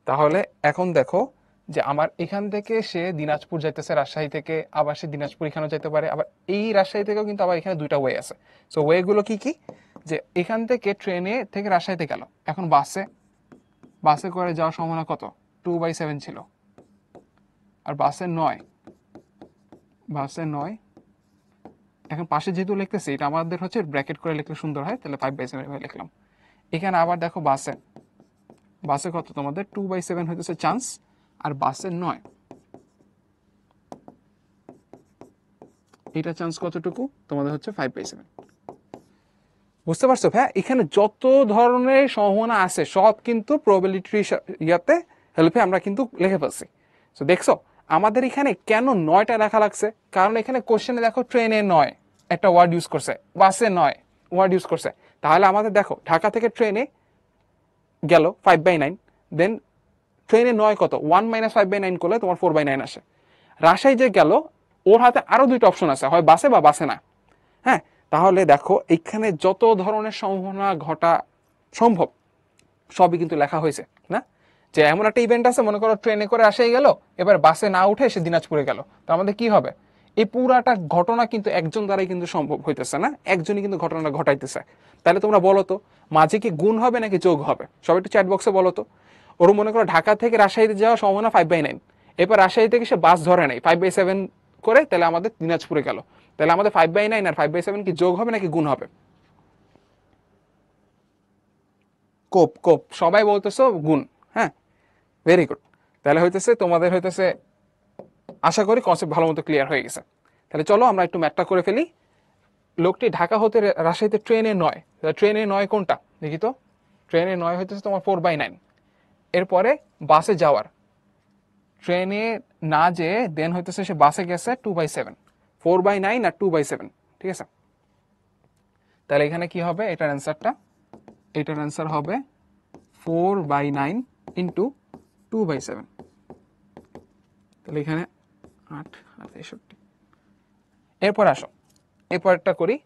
তাহলে এখন দেখো যে আমার এখান থেকে সে দিনাজপুর যাইতেছে, রাজশাহী থেকে আবার সে দিনাজপুর এখানেও যেতে পারে, আবার এই রাজশাহী থেকেও কিন্তু আবার এখানে দুইটা ওয়ে আছে। সো ওয়েগুলো কি কি, যে এখান থেকে ট্রেনে থেকে রাজশাহীতে গেল, এখন বাসে, বাসে করে যাওয়ার সম্ভাবনা কত, 2/7 ছিল, আর বাসে 9, বাসে 9, এখন পাশে যেহেতু লিখতেছি এটা আমাদের হচ্ছে ব্র্যাকেট করে লিখলে সুন্দর হয়, তাহলে 5/7 লিখলাম। এখানে আবার দেখো বাসে, বাসে কত তোমাদের 2/7 হইতেছে চান্স, আর বাসে 9, এটা চান্স কতটুকু তোমাদের হচ্ছে 5/7। বুঝতে পারছো ভাই, এখানে যত ধরনের সম্ভাবনা আছে সব কিন্তু প্রবাবিলিটি ইয়াতে হেল্পে আমরা কিন্তু লিখে ফেলছি। তো দেখছো আমাদের এখানে কেন 9টা লেখা লাগছে, কারণ এখানে কোশ্চেনে দেখো ট্রেনে 9 একটা ওয়ার্ড ইউজ করছে, বাসে 9 ওয়ার্ড ইউজ করছে। তাহলে আমাদের দেখো ঢাকা থেকে ট্রেনে গেল 5/9, দেন ট্রেনে 9 কত, 1 - 5/9 করলে তোমার 4/9 আসে। রাজশাহী যে গেল ওর হাতে আরো দুইটা অপশন আছে, হয় বাসে বা বাসে না। হ্যাঁ, তাহলে দেখো এখানে যত ধরনের সম্ভাবনা ঘটা সম্ভব সবই কিন্তু লেখা হয়েছে না, যে এমন একটা ইভেন্ট আছে, মনে করো ট্রেনে করে আসেই গেল, এবার বাসে না উঠে সে দিনাজপুরে গেল, তো আমাদের কি হবে, এই পুরাটা ঘটনা কিন্তু একজন দ্বারাই কিন্তু সম্ভব হইতেছে না, একজনই কিন্তু ঘটনাটা ঘটাইতেছে। তাহলে তোমরা বলো তো মাঝে কি গুণ হবে নাকি যোগ হবে, সবাই একটু চ্যাট বক্সে বলো তো। ওর মনে করো ঢাকা থেকে রাজশাহীতে যাওয়ার সম্ভাবনা 5/9, এবার রাজশাহী থেকে সে বাস ধরে নেই 5/7 করে, তাহলে আমাদের দিনাজপুরে গেল, তাহলে আমাদের 5/9 আর 5/7 কি যোগ হবে নাকি গুণ হবে? কোপ কোপ, সবাই বলতেছো গুণ। হ্যাঁ, ভেরি গুড। তাহলে হইতেছে তোমাদের হইতেছে, আশা করি কনসেপ্ট ভালো মতো ক্লিয়ার হয়ে গেছে। তাহলে চলো আমরা একটু ম্যাথটা করে ফেলি। লোকটি ঢাকা হতে রাজশাহীতে ট্রেনে 9, ট্রেনে 9 কোনটা দেখি তো, ট্রেনে 9 হইতেছে তোমার 4/9। এরপরে বাসে যাওয়ার, ট্রেনে না যে দেন হইতেছে সে বাসে গেছে 2/7, 4/9 আর 2/7, ঠিক আছে। তাহলে এখানে কি হবে এটার অ্যান্সারটা, এটার অ্যান্সার হবে 4/9 ইন্টু 2/7। তাহলে এখানে 8 আর 63। এরপর আসো, এরপরটা করি।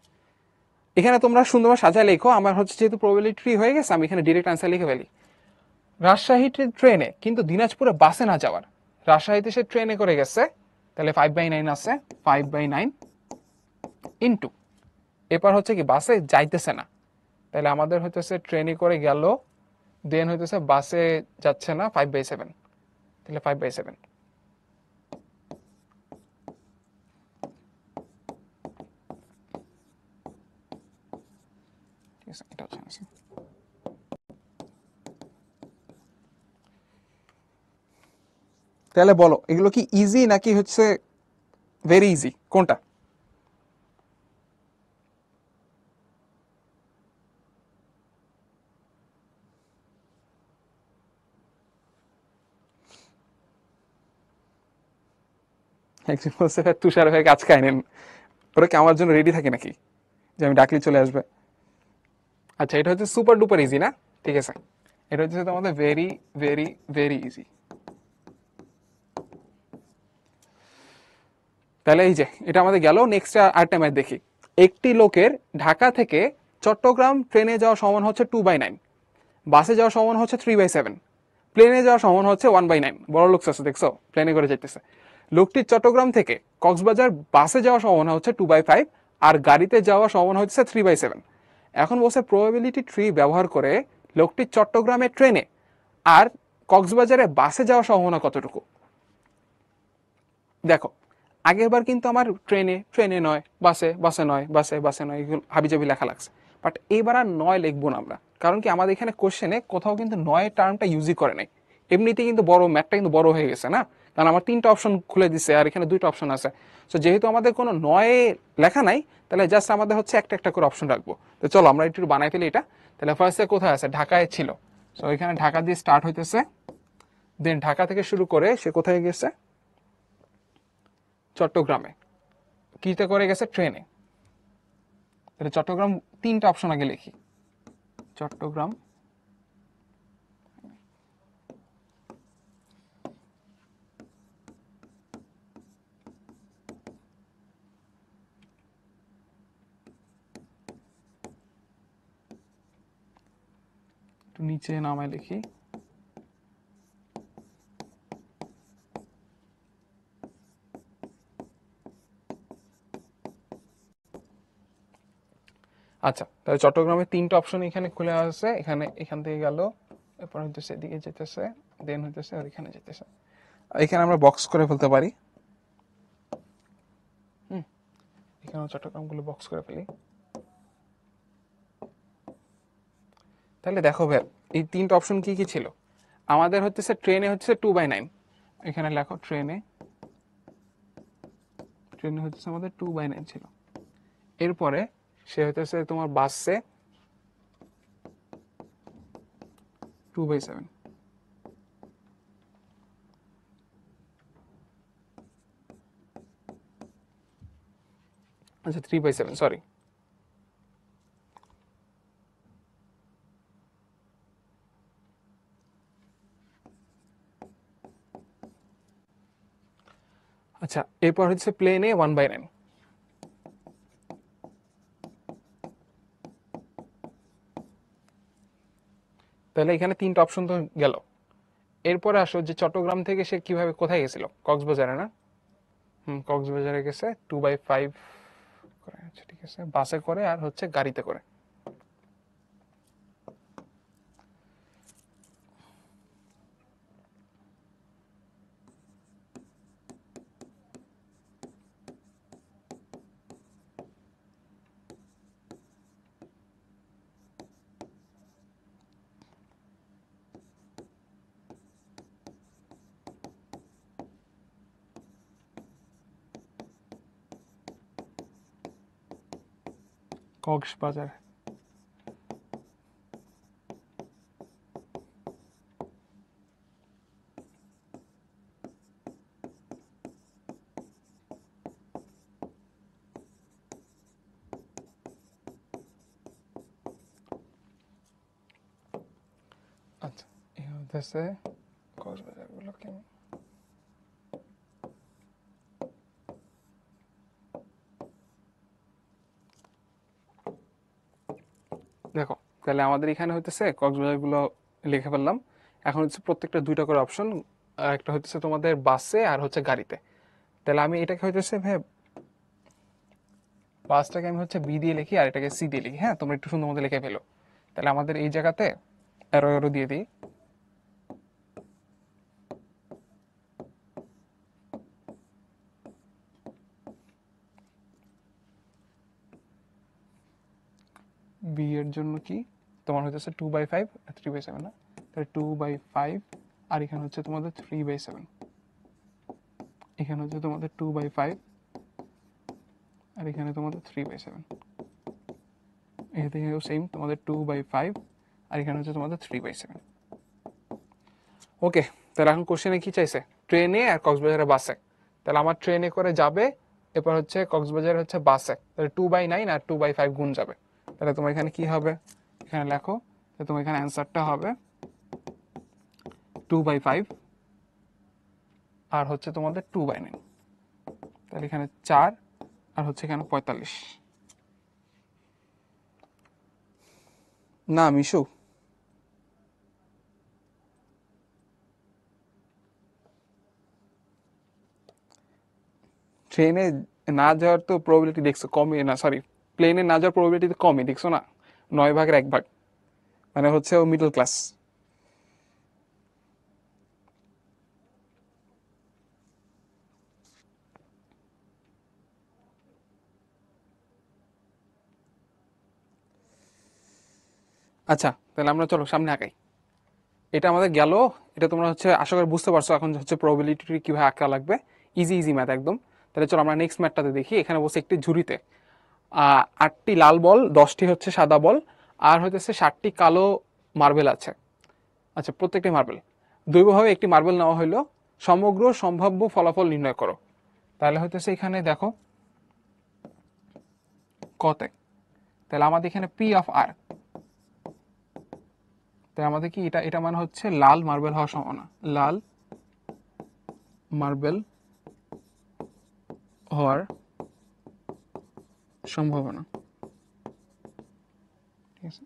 এখানে তোমরা সুন্দরভাবে সাজায় লেখো, আমার হচ্ছে যেহেতু প্রবাবিলিটি হয়ে গেছে আমি এখানে ডিরেক্ট আনসার লিখে ফেলি। রাজশাহীতে ট্রেনে কিন্তু দিনাজপুরে বাসে না যাওয়ার, রাজশাহীতে সে ট্রেনে করে গেছে, তাহলে 5/9 আছে, 5/9 ইন্টু, এরপর হচ্ছে কি বাসে যাইতেছে না, তাহলে আমাদের হইতেছে ট্রেনে করে গেল, দেন হইতেছে বাসে যাচ্ছে না 5/7, তাহলে 5/7। ঠিক আছে, এটা হচ্ছে তাহলে বলো এগুলো কি ইজি নাকি হচ্ছে ভেরি ইজি, কোনটা? একজন বলছে ভাই তুষার ভাই কাজ খাই নেন, ওরা কি আমার জন্য রেডি থাকে নাকি যে আমি ডাকলে চলে আসবে? আচ্ছা, এটা হচ্ছে সুপার ডুপার ইজি না, ঠিক আছে, এটা হচ্ছে তোমাদের ভেরি ভেরি ভেরি ইজি। তাহলে এই যে এটা আমাদের গেল, নেক্সট আরেকটা ম্যাথ দেখি। একটি লোকের ঢাকা থেকে চট্টগ্রাম ট্রেনে যাওয়ার সমান হচ্ছে 2/9, বাসে যাওয়ার সমান হচ্ছে 3/7, প্লেনে যাওয়ার সমান হচ্ছে 1/9। বড় লোক আছে দেখছো, প্লেনে করে যেতেছে। লোকটির চট্টগ্রাম থেকে কক্সবাজার বাসে যাওয়ার সমান হচ্ছে 2/5, আর গাড়িতে যাওয়ার সমান হচ্ছে 3/7। এখন বলছে প্রবাবিলিটি ট্রি ব্যবহার করে লোকটির চট্টগ্রামে ট্রেনে আর কক্সবাজারে বাসে যাওয়ার সম্ভাবনা কতটুকু। দেখো আগের বার কিন্তু আমার ট্রেনে ট্রেনে নয়, বাসে বাসে নয়, বাসে বাসে নয়, এগুলো হাবিজাবি লেখা লাগছে। বাট এইবার আর 9 লিখবো না আমরা, কারণ কি আমাদের এখানে কোশ্চেনে কোথাও কিন্তু 9 টার্মটা ইউজই করে নাই। এমনিতে কিন্তু বড় ম্যাথটা কিন্তু বড় হয়ে গেছে না, কারণ আমার 3টা অপশন খুলে দিচ্ছে আর এখানে 2টা অপশন আছে। সো যেহেতু আমাদের কোনো 9 লেখা নাই, তাহলে জাস্ট আমাদের হচ্ছে একটা একটা করে অপশন রাখবো। তো চলো আমরা একটু বানাই ফেলি এটা। তাহলে ফার্স্টে কোথায় আছে, ঢাকায় ছিল, সো এখানে ঢাকা দিয়ে স্টার্ট হইতেছে, দেন ঢাকা থেকে শুরু করে সে কোথায় গেছে, চট্টগ্রামে, কিতে করে গেছে, ট্রেনে। তাহলে চট্টগ্রাম 3টা অপশন আগে লিখি, চট্টগ্রাম, একটু নিচে নামায় লিখি, আচ্ছা, তাহলে চট্টগ্রামের 3টা অপশন এখানে খুলে আসছে, এখান থেকে গেল, এরপর হইতেছে এদিকে যেতেছে, দেন হইতেছে আর এখানে যেতেছে। এখানে আমরা বক্স করে ফেলতে পারি। এখানে চট্টগ্রামগুলো বক্স করে ফেলি। তাহলে দেখো ভাই, এই 3টা অপশন কি কি ছিল আমাদের? হচ্ছে ট্রেনে হচ্ছে 2/9, এখানে লেখো ট্রেনে হচ্ছে আমাদের 2/9 ছিল। এরপরে সে হইতেছে তোমার বাসে 2/7। আচ্ছা 3/7, সরি। আচ্ছা, এরপর হচ্ছে প্লেনে 1/9। তাহলে এখানে 3টা অপশন তো গেল। এরপরে আসো যে চট্টগ্রাম থেকে সে কিভাবে কোথায় গেছিল? কক্সবাজারে না? কক্সবাজারে গেছে 2/5 করে। আচ্ছা ঠিক আছে, বাসে করে আর হচ্ছে গাড়িতে করে। কক্সবাজার। আচ্ছা, এই হচ্ছে কক্সবাজার গুলো কেমন। দেখো, তাহলে আমাদের এখানে হইতেছে কক্সবাজার গুলো লিখে ফেললাম। এখন হচ্ছে প্রত্যেকটা 2টা করে অপশন, একটা হইতেছে তোমাদের বাসে আর হচ্ছে গাড়িতে। তাহলে আমি এটাকে হইতেছে ভাই, বাসটাকে আমি হচ্ছে বি দিয়ে লিখি আর এটাকে সি দিয়ে লিখি। হ্যাঁ, তোমরা একটু সুন্দর মতো লিখে ফেলো। তাহলে আমাদের এই জায়গাতে এরো এরো দিয়ে দিই। বি এর জন্য কি তোমার হচ্ছে 2/5 আর 3/7 না? তাহলে 2/5 আর এখানে হচ্ছে তোমাদের 3/7। এখানে হচ্ছে তোমাদের 2/5 আর এখানে তোমাদের 3/7। এখানে সেম তোমাদের 2/5 আর এখানে হচ্ছে তোমাদের 3/7। ওকে, তাহলে এখন কোশ্চেনে কি চাইছে? ট্রেনে আর কক্সবাজারে বাসে। তাহলে আমার ট্রেনে করে যাবে, এরপর হচ্ছে কক্সবাজারে হচ্ছে বাসে, তাহলে 2/9 আর 2/5 গুণ যাবে। তাহলে তোমার এখানে কি হবে? এখানে লেখো, তাহলে তোমার এখানে অ্যান্সারটা হবে 2/5 আর হচ্ছে তোমাদের 2/9। তাহলে এখানে 4 আর হচ্ছে এখানে 45। না মিশু, ট্রেনে না যাওয়ার তো প্রবাবিলিটি দেখছো কমই, না সরি, প্লেনে না যাওয়ার প্রবাবিলিটি তো কমই, দেখছো না? 9/1 মানে হচ্ছে ও মিডল ক্লাস। আচ্ছা, তাহলে আমরা চলো সামনে আগাই। এটা আমাদের গেল। এটা তোমরা হচ্ছে আশা করি বুঝতে পারছো এখন হচ্ছে প্রবাবিলিটি কিভাবে আঁকা লাগবে। ইজি ইজি ম্যাথ একদম। তাহলে চলো আমরা নেক্সট ম্যাথটাতে দেখি। এখানে বসে একটি ঝুড়িতে 8টি লাল বল, 10টি হচ্ছে সাদা বল আর হইতেছে 60টি কালো মার্বেল আছে। আচ্ছা, প্রত্যেকটি মার্বেল দৈবভাবে একটি মার্বেল নেওয়া হইলো, সমগ্র সম্ভাব্য ফলাফল নির্ণয় করো। তাহলে হইতেছে এখানে দেখো কতে, তাহলে আমাদের এখানে পি অফ আর, তাই আমাদের কি এটা এটা মানে হচ্ছে লাল মার্বেল হওয়ার সম্ভাবনা, লাল মার্বেল হওয়ার সম্ভাবনা। ঠিক আছে,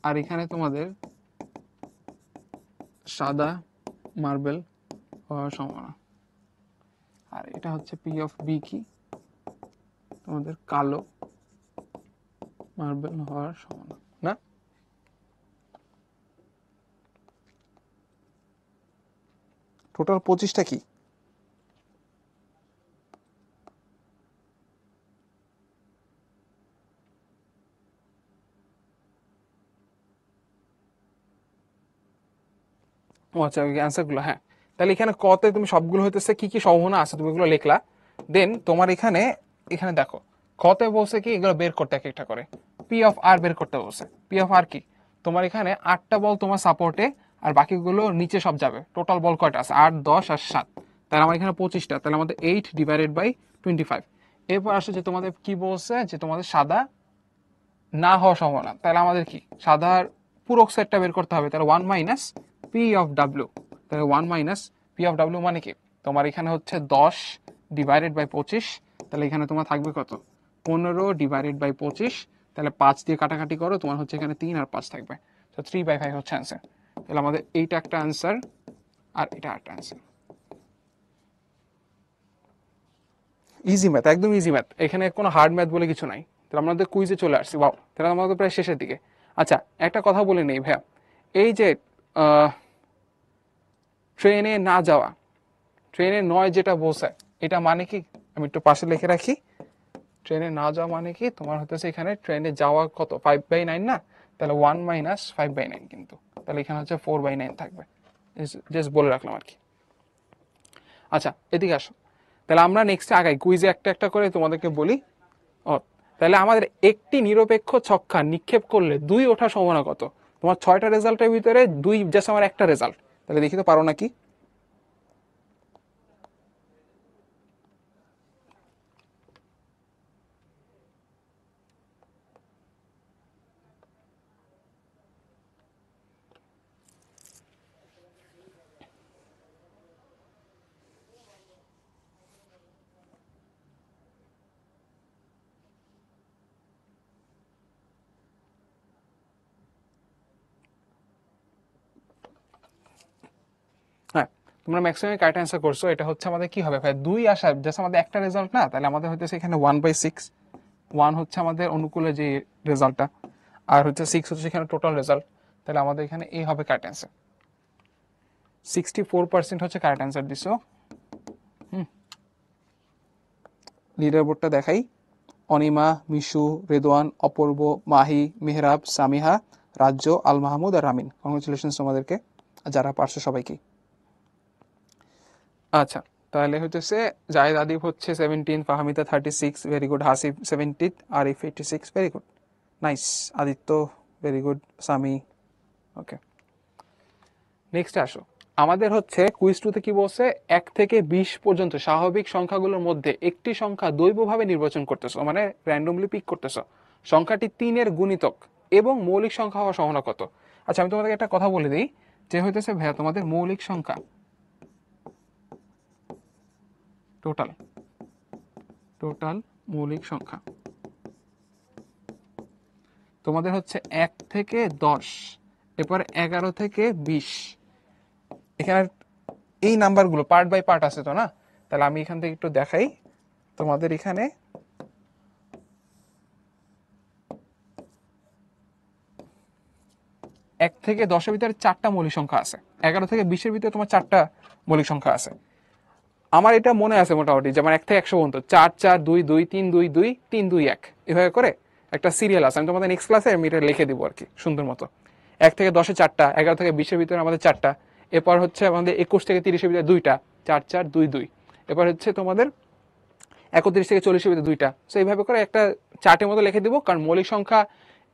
আর এখানে তোমাদের সাদা মার্বেল হওয়ার সম্ভাবনা। আর এটা হচ্ছে পি অফ বি কি, তোমাদের কালো মার্বেল হওয়ার সমান না? টোটাল 25টা কি? ও আচ্ছা, ওই অ্যান্সারগুলো, হ্যাঁ। তাহলে এখানে কতে তুমি সবগুলো হইতেছে কি কি সম্ভাবনা আছে তুমি এগুলো লিখলা। দেন তোমার এখানে এখানে দেখো কতে বলছে কি এগুলো বের করতে এক একটা করে পি অফ আর বের করতে বলছে। পি অফ আর কি, তোমার এখানে 8টা বল তোমার সাপোর্টে আর বাকিগুলো নিচে সব যাবে। টোটাল বল কয়টা আছে? 8, 10 আর 7। তাহলে আমার এখানে 25টা, তাহলে আমাদের 8/25। এরপর আসলে যে তোমাদের কি বলছে যে তোমাদের সাদা না হওয়ার সম্ভাবনা। তাহলে আমাদের কি সাদার পুরো সেটটা বের করতে হবে। তাহলে 1 মাইনাস পি অফ ডাব্লিউ। তাহলে 1 মাইনাস পি অফ ডাব্লিউ মানে কি তোমার এখানে হচ্ছে 10/25। তাহলে এখানে তোমার থাকবে কত? 15/25। তাহলে 5 দিয়ে কাটাকাটি করো, তোমার হচ্ছে এখানে 3 আর 5 থাকবে। তো 3/5 হচ্ছে অ্যান্সার। তাহলে আমাদের এইটা একটা অ্যান্সার আর এটা একটা অ্যান্সার। ইজি ম্যাথ, একদম ইজি ম্যাথ, এখানে কোনো হার্ড ম্যাথ বলে কিছু নাই। তাহলে আমাদের কুইজে চলে আসছি। বাও, তাহলে আমাদের প্রায় শেষের দিকে। আচ্ছা, একটা কথা বলে নেই ভাইয়া, এই যে ট্রেনে না যাওয়া, ট্রেনে নয় যেটা বলছে, এটা মানে কি? আমি একটু পাশে লিখে রাখি। ট্রেনে না যাওয়া মানে কি তোমার হতেছে এখানে ট্রেনে যাওয়া কত 5/9 না? তাহলে 1 মাইনাস 5/9 কিন্তু, তাহলে এখানে হচ্ছে 4/9 থাকবে। জাস্ট বলে রাখলাম আর কি। আচ্ছা, এদিকে আসো। তাহলে আমরা নেক্সট আগাই, কুইজে একটা একটা করে তোমাদেরকে বলি। ও, তাহলে আমাদের একটি নিরপেক্ষ ছক্কা নিক্ষেপ করলে 2 ওঠার সম্ভাবনা কত? তোমার 6টা রেজাল্টের ভিতরে 2 জাস্ট আমার একটা রেজাল্ট। তাহলে দেখি তো পারো নাকি। হ্যাঁ, তোমরা ম্যাক্সিমাম কারেক্ট অ্যান্সার করছো। এটা হচ্ছে আমাদের কি হবে ভাই, 2 আসা জাস্ট আমাদের একটা রেজাল্ট না? তাহলে আমাদের হইতেছে এখানে 1/6। 1 হচ্ছে আমাদের অনুকূলে যে রেজাল্টটা, আর হচ্ছে 6 হচ্ছে এখানে টোটাল রেজাল্ট। তাহলে আমাদের এখানে এই হবে কারেক্ট অ্যান্সার। 64% হচ্ছে কারেক্ট অ্যান্সার দিছো। লিডার বোর্ডটা দেখাই। অনিমা, মিশু, রেদওয়ান, অপূর্ব, মাহি, মেহরাব, সামিহা, রাজ্য, আল মাহমুদ আর রামিন। কংগ্রেচুলেশন তোমাদেরকে, আর যারা পারছো সবাইকে। আচ্ছা, তাহলে হচ্ছে জাহেদ আদিব হচ্ছে 17, Fahmida 36, very good. Hasib 70, Arif 86, very good, nice. Aditya, very good. Sami, okay. Next আসো, আমাদের হচ্ছে কুইজ টুতে কি বলছে, 1 থেকে 20 পর্যন্ত স্বাভাবিক সংখ্যাগুলোর মধ্যে একটি সংখ্যা দৈবভাবে নির্বাচন করতেছো, মানে র্যান্ডমলি পিক করতেছো। সংখ্যাটি 3-এর গুণিতক এবং মৌলিক সংখ্যা হওয়ার সম্ভাবনা কত? আচ্ছা, আমি তোমাদেরকে একটা কথা বলে দিই, যে হইতেছে ভাইয়া তোমাদের মৌলিক সংখ্যা টোটাল, টোটাল মৌলিক সংখ্যা তোমাদের হচ্ছে 1 থেকে 10, এরপর 11 থেকে 20। এখানে এই নাম্বারগুলো পার্ট বাই পার্ট আছে তো না? তাহলে আমি এখান থেকে একটু দেখাই তোমাদের। এখানে 1 থেকে 10-এর ভিতরে 4টা মৌলিক সংখ্যা আছে, 11 থেকে 20-এর ভিতরে তোমার 4টা মৌলিক সংখ্যা আছে। আমার এটা মনে আছে মোটামুটি, যেমন 1 থেকে 100 পর্যন্ত 4 4 2 2 3 2 2 3 2 1 এভাবে করে একটা সিরিয়াল আছে। আমি তোমাদের নেক্সট ক্লাসে আমি এটা লিখে দিব আর কি সুন্দর মতো। 1 থেকে 10-এ 4টা, 11 থেকে 20-এর ভিতরে আমাদের 4টা, এরপর হচ্ছে আমাদের 21 থেকে 30-এর ভিতরে 2টা, 4 4 2 2, এরপর হচ্ছে তোমাদের 31 থেকে 40-এর ভিতরে 2টা। সো এইভাবে করে একটা চার্টের মতো লিখে দিব, কারণ মৌলিক সংখ্যা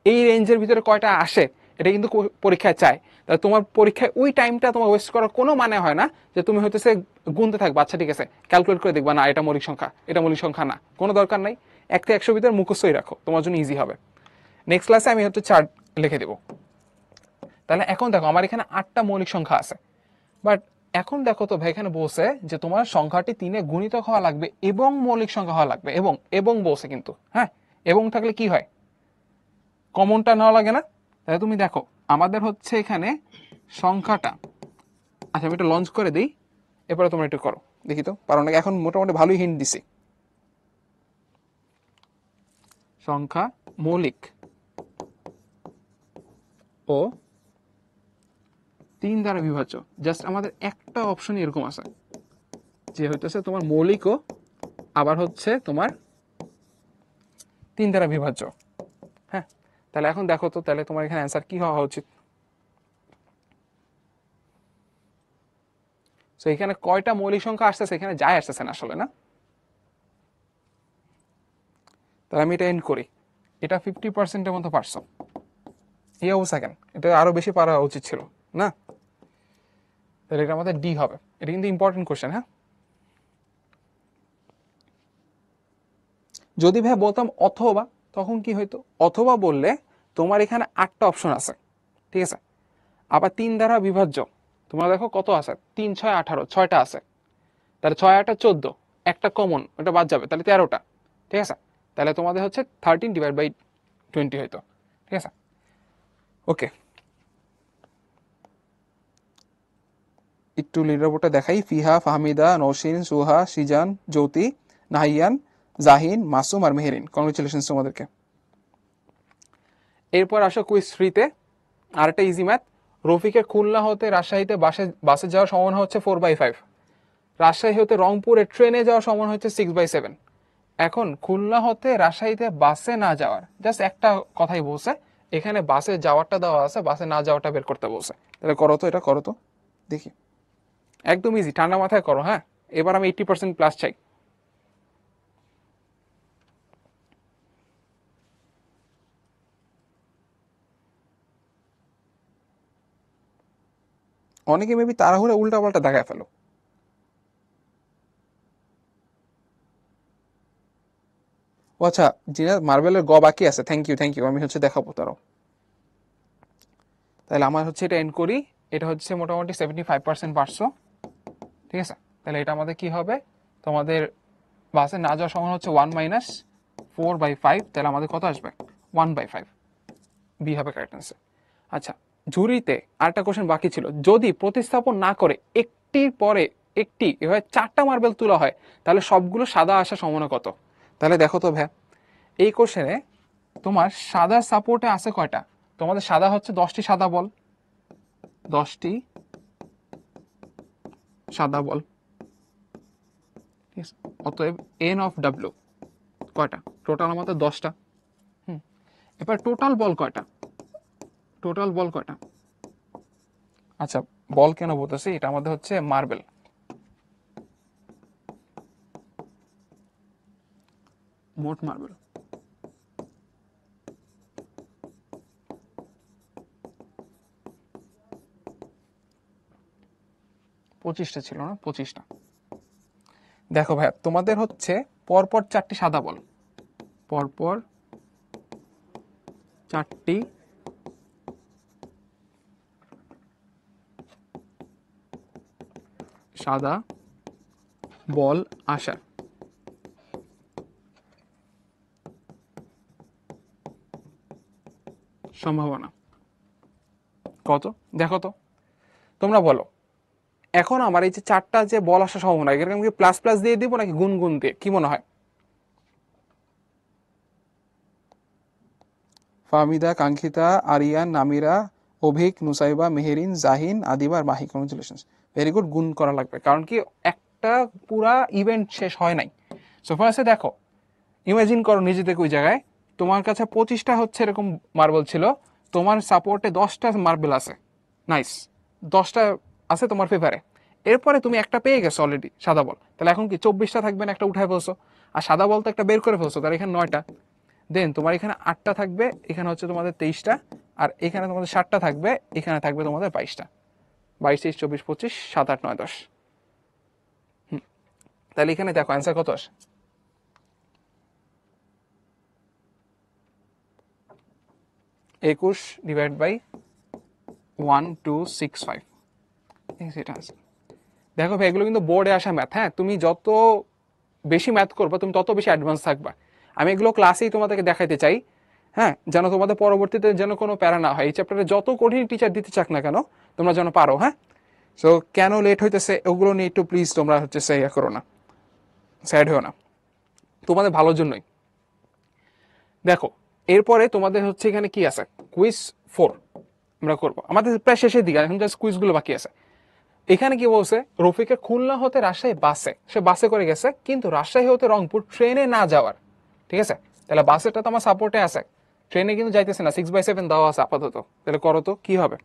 এই রেঞ্জের ভিতরে কয়টা আসে এটা কিন্তু পরীক্ষায় চায়। তাহলে তোমার পরীক্ষায় ওই টাইমটা তোমার ওয়েস্ট করার কোনো মানে হয় না, যে তুমি হইতেছে গুনতে থাকবে, আচ্ছা ঠিক আছে ক্যালকুলেট করে দেখবা, না এটা মৌলিক সংখ্যা, এটা মৌলিক সংখ্যা না, কোনো দরকার নাই। 1 থেকে 100 ভিতরে মুখস্থই রাখো, তোমার জন্য ইজি হবে। নেক্সট ক্লাসে আমি হচ্ছে চার্ট লিখে দেবো। তাহলে এখন দেখো আমার এখানে 8টা মৌলিক সংখ্যা আছে, বাট এখন দেখো তো ভাই, এখানে বলছে যে তোমার সংখ্যাটি 3-এ গুণিতক হওয়া লাগবে এবং মৌলিক সংখ্যা হওয়া লাগবে, এবং এবং বলছে কিন্তু, হ্যাঁ, এবং থাকলে কি হয়, কমনটা নেওয়া লাগে না? তাহলে তুমি দেখো আমাদের হচ্ছে এখানে সংখ্যাটা, আচ্ছা আমি এটা লঞ্চ করে দিই, এরপরে তোমরা একটু করো দেখি তো পারো নাকি। এখন মোটামুটি ভালোই হিন্ট দিছি। সংখ্যা মৌলিক ও 3 দ্বারা বিভাজ্য। জাস্ট আমাদের একটা অপশন এরকম আছে যে হইতেছে তোমার মৌলিক আবার হচ্ছে তোমার 3 দ্বারা বিভাজ্য। হ্যাঁ, তাহলে এখন দেখো তো, তাহলে তোমার এখানে অ্যান্সার কি হওয়া উচিত? তো এখানে কয়টা মৌলিক সংখ্যা আসতেছে এখানে যায় আসতেছে না আসলে, না? তাহলে আমি এটা এন্ড করি। এটা 50%-এর মতো পারছো। এই অবস্থা কেন? এটা আরো বেশি পারা উচিত ছিল, না? তাহলে এটা আমাদের ডি হবে। এটা কিন্তু ইম্পর্টেন্ট কোশ্চেন। হ্যাঁ, যদি ভাই বলতাম অথবা, তখন কি হইতো? অথবা বললে তোমার এখানে 8টা অপশন আছে, ঠিক আছে? আবার 3 দ্বারা বিভাজ্য, তোমরা দেখো কত আছে, 3 6 18, 6টা আছে। তাহলে 6 8 14, একটা কমন, ওটা বাদ যাবে, তাহলে 13টা। ঠিক আছে, তাহলে তোমাদের হচ্ছে 13/20 হইতো। ঠিক আছে, ওকে। একটু লিডার বোর্ডটা দেখাই। ফিহা, ফাহমিদা, নৌশিন, সুহা, সিজান, জ্যোতি, নাহিয়ান, জাহিন, মাসুম আর মেহেরিন। কংগ্রেচুলেশন তোমাদেরকে। এরপর আসো কুইজ 3-তে আরেকটা ইজি ম্যাথ। রফিকের খুলনা হতে রাজশাহীতে বাসে যাওয়ার সম্ভাবনা হচ্ছে 4/5। রাজশাহী হতে রংপুরে ট্রেনে যাওয়ার সম্ভাবনা হচ্ছে 6/7। এখন খুলনা হতে রাজশাহীতে বাসে না যাওয়ার জাস্ট একটা কথাই বলছে, এখানে বাসে যাওয়ারটা দেওয়া আছে, বাসে না যাওয়াটা বের করতে বলছে। তাহলে করো তো, এটা করো তো দেখি। একদম ইজি, ঠান্ডা মাথায় করো। হ্যাঁ, এবার আমি 80% প্লাস চাই। অনেকে মেবি তাড়াহুড়ো উল্টা পাল্টা দেখায় ফেলো। ও আচ্ছা, জিনা মার্বেলের বাকি আছে। Thank you, thank you. আমি হচ্ছে দেখাবো তারও। তাহলে আমার হচ্ছে এটা এন্ড করি। এটা হচ্ছে মোটামুটি 75% পারছো। ঠিক আছে, তাহলে এটা আমাদের কি হবে? তোমাদের বাসে না যাওয়ার সময় হচ্ছে 1 - 4/5। তাহলে আমাদের কত আসবে? 1/5। বি হবে কারেক্ট অ্যান্সার। আচ্ছা, ঝুড়িতে আরেকটা কোশ্চেন বাকি ছিল। যদি প্রতিস্থাপন না করে একটির পরে একটি এভাবে 4টা মার্বেল তোলা হয়, তাহলে সবগুলো সাদা আসার সম্ভাবনা কত? তাহলে দেখো তো ভাই, এই কোশ্চেনে তোমার সাদা সাপোর্টে আছে কয়টা? তোমাদের সাদা হচ্ছে 10টি সাদা বল, 10টি সাদা বল। ঠিক আছে, অতএব এন অফ ডাব্লিউ কয়টা? টোটাল আমাদের 10টা। হুম, এবার টোটাল বল কয়টা? টোটাল বল কয়টা? আচ্ছা, বল কেন বলতেছি, এটা আমাদের হচ্ছে মার্বেল, মোট মার্বেল। পঁচিশটা ছিল না? 25টা। দেখো ভাই, তোমাদের হচ্ছে পরপর 4টি সাদা বল, পরপর 4টি সাদা বল আসার সম্ভাবনা কত? দেখো তো, তোমরা বলো। এখন আমার এই যে 4টা যে বল আসার সম্ভাবনা, এখানে কি প্লাস প্লাস দিয়ে দিব নাকি গুণ গুণ দিয়ে, কি মনে হয়? ফাহমিদা, কাঙ্ক্ষিতা, আরিয়ান, নামিরা, অভিক, নুসাইবা, মেহেরিন, জাহিন, আদিবা আর মাহি। Congratulation, very good. গুণ করা লাগবে, কারণ কি একটা পুরা ইভেন্ট শেষ হয় নাই। সো ফার্স্টে দেখো, ইমাজিন করো নিজেদের ওই জায়গায়, তোমার কাছে 25টা হচ্ছে এরকম মার্বেল ছিল, তোমার সাপোর্টে 10টা মার্বেল আছে। নাইস, 10টা আছে তোমার ফেভারে। এরপরে তুমি একটা পেয়ে গেছো অলরেডি সাদা বল, তাহলে এখন কি 24টা থাকবে না? একটা উঠায় ফেলছো, আর সাদা বল তো একটা বের করে ফেলছো, তাহলে এখানে 9টা। দেন তোমার এখানে 8টা থাকবে, এখানে হচ্ছে তোমাদের 23টা, আর এখানে তোমাদের 7টা থাকবে, এখানে থাকবে তোমাদের 22টা। 22 23 24 25 7 8 9 10। তাহলে এখানে দেখো অ্যান্সার কত আসে। 21/1265। সেটা আছে। দেখো ভাই, এগুলো কিন্তু বোর্ডে আসা ম্যাথ। হ্যাঁ, তুমি যত বেশি ম্যাথ করবা তুমি তত বেশি অ্যাডভান্স থাকবা। আমি এগুলো ক্লাসেই তোমাদেরকে দেখাইতে চাই। হ্যাঁ, যেন তোমাদের পরবর্তীতে যেন কোনো প্যারা না হয়। এই চ্যাপ্টারে যত কঠিন টিচার দিতে চাক না কেন, তোমরা যেন পারো। হ্যাঁ, সো কেন লেট হইতেছে ওগুলো নিয়ে একটু প্লিজ তোমরা হচ্ছে ইয়া করো না, স্যাড হও না, তোমাদের ভালোর জন্যই। দেখো, এরপরে তোমাদের হচ্ছে এখানে কি আছে? কুইজ 4, আমরা করবো, আমাদের প্রায় শেষের দিকে, এখন জাস্ট কুইজগুলো বাকি আছে। এখানে কি বলছে, রফিকের খুলনা হতে রাজশাহী বাসে, সে বাসে করে গেছে, কিন্তু রাজশাহী হতে রংপুর ট্রেনে না যাওয়ার, ঠিক আছে? তাহলে বাসেরটা তো আমার সাপোর্টে আছে, ট্রেনে কিন্তু যাইতেছে না, 6/7 দেওয়া আছে আপাতত। তাহলে করো তো কি হবে।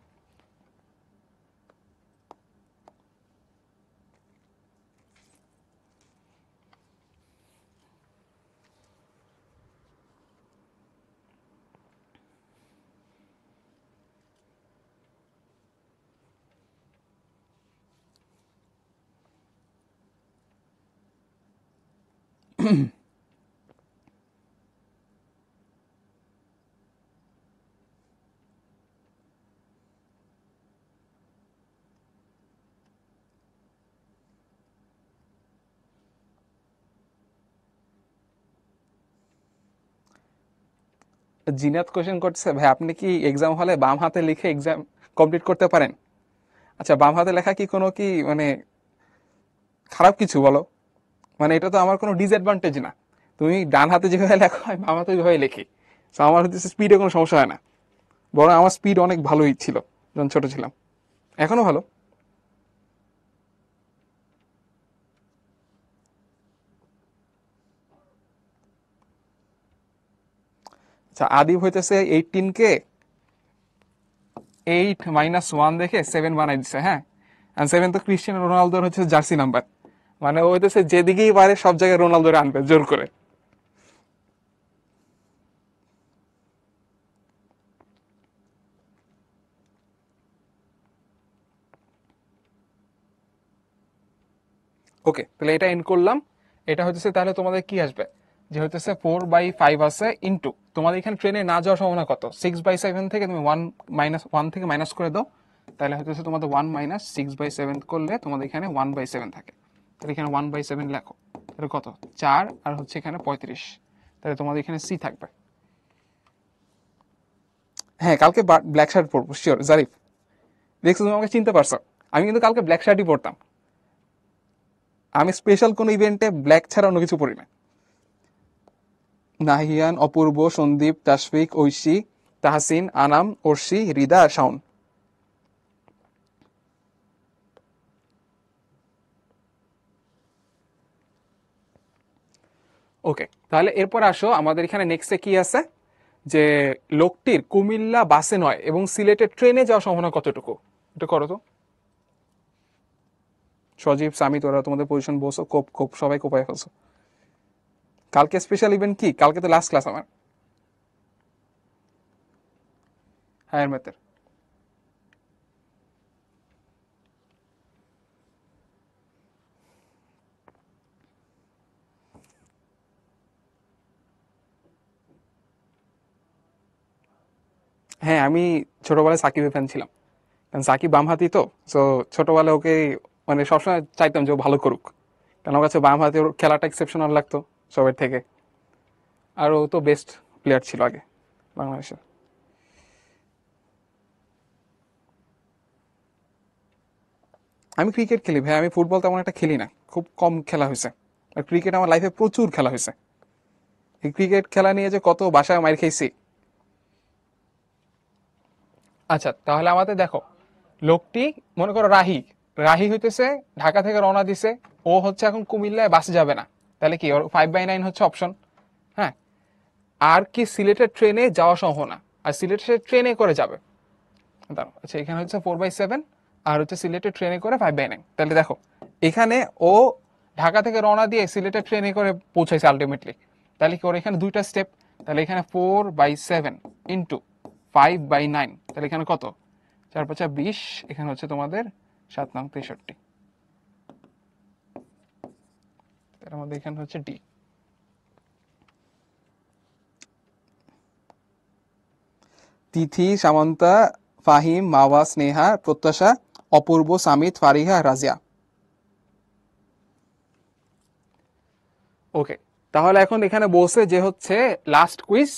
জিনাত কোশ্চেন করছে, ভাই আপনি কি এক্সাম হলে বাম হাতে লিখে এক্সাম কমপ্লিট করতে পারেন? আচ্ছা, বাম হাতে লেখা কি কোনো কি মানে খারাপ কিছু বলো? মানে এটা তো আমার কোনো ডিসঅ্যাডভান্টেজ না। তুমি ডান হাতে যেভাবে লেখো আমি বাম হাতে যেভাবে লিখি, তো আমার হচ্ছে স্পিডে কোনো সমস্যা হয় না, বরং আমার স্পিড অনেক ভালোই ছিল যখন ছোট ছিলাম, এখনো ভালো। আচ্ছা, আদিব হইতেছে 18 কে 8-1 দেখে 7 বানাই দিছে, হ্যাঁ। আর 7 তো ক্রিস্টিয়ানো রোনালদোর হচ্ছে জার্সি নাম্বার, মানে ও হইতেছে যেদিকেই পারে সব জায়গায় রোনালদোরে আনবে জোর করে। ওকে, তাহলে এটা এন্ড করলাম। এটা হচ্ছে তাহলে তোমাদের কি আসবে, যে হচ্ছে 4/5 আছে ইন্টু তোমাদের এখানে ট্রেনে না যাওয়ার সম্ভাবনা কত, 6/7 থেকে তুমি 1 থেকে মাইনাস করে দাও, তাহলে হচ্ছে তোমাদের 1 - 6/7 করলে তোমাদের এখানে 1/7 থাকে। তাহলে এখানে 1/7 লেখো, তাহলে কত, 4 আর হচ্ছে এখানে 35, তাহলে তোমাদের এখানে সি থাকবে। হ্যাঁ, কালকে ব্ল্যাক শার্ট পরবো শিওর জারিফ, দেখছো তুমি আমাকে চিনতে পারছো, আমি কিন্তু কালকে ব্ল্যাক শার্টই পরতাম। আমি স্পেশাল কোনো ইভেন্টে ব্ল্যাক ছাড়া অন্য কিছু পরি না। নাহিয়ান, অপূর্ব, সন্দীপ, তাশফিক, ঐশী, তাহসিন, আনাম, অর্শি, রিদা আর শাওন। ওকে, তাহলে এরপর আসো আমাদের এখানে নেক্সটে কি আছে, যে লোকটির কুমিল্লা বাসে নয় এবং সিলেটের ট্রেনে যাওয়ার সম্ভাবনা কতটুকু, এটা করো তো। সজীব, সামি, তোরা তোমাদের পজিশন বসো, কোপ কোপ সবাই কোপায় ফেলছো। কালকে স্পেশাল ইভেন্ট কি, কালকে তো লাস্ট ক্লাস আমার। হায়ার ম্যাথের। হ্যাঁ, আমি ছোটবেলায় সাকিবের ফ্যান ছিলাম, কারণ সাকিব বাম হাতি তো। সো ছোটবেলায় ওকে মানে সবসময় চাইতাম যে ও ভালো করুক, কারণ আমার কাছে বাম হাতে ওর খেলাটা এক্সেপশনাল লাগতো সবার থেকে, আর ও তো বেস্ট প্লেয়ার ছিল আগে বাংলাদেশের। আমি ক্রিকেট খেলি ভাই, আমি ফুটবল তেমন একটা খেলি না, খুব কম খেলা হয়েছে। আর ক্রিকেট আমার লাইফে প্রচুর খেলা হয়েছে, এই ক্রিকেট খেলা নিয়ে যে কত বাসায় মাইর খাইছি। আচ্ছা, তাহলে আমাদের দেখো, লোকটি মনে করো রাহি, রাহি হইতেছে ঢাকা থেকে রওনা দিছে, ও হচ্ছে এখন কুমিল্লায় বাসে যাবে না, তাহলে কি ওর 5/9 হচ্ছে অপশন, হ্যাঁ। আর কি সিলেটের ট্রেনে যাওয়া সম্ভাবনা, আর সিলেট সে ট্রেনে করে যাবে, দাঁড়াও, আচ্ছা এখানে হচ্ছে 4/7 আর হচ্ছে সিলেটের ট্রেনে করে 5/9, তাহলে দেখো এখানে ও ঢাকা থেকে রওনা দিয়ে সিলেটের ট্রেনে করে পৌঁছাইছে আলটিমেটলি, তাহলে কি ওর এখানে দুইটা স্টেপ, তাহলে এখানে 4/7 ইন্টু 5/9, তাহলে এখানে কত, 4×5 = 20, এখানে হচ্ছে তোমাদের 7×9 = 63, তার মধ্যে এখানে হচ্ছে ডি। তিথি, সামন্তা, ফাহিম, মাওয়া, স্নেহা, প্রত্যাশা, অপূর্ব, সামিত, ফারিহা, রাজিয়া। ওকে, তাহলে এখন এখানে বলছে যে হচ্ছে লাস্ট কুইজ,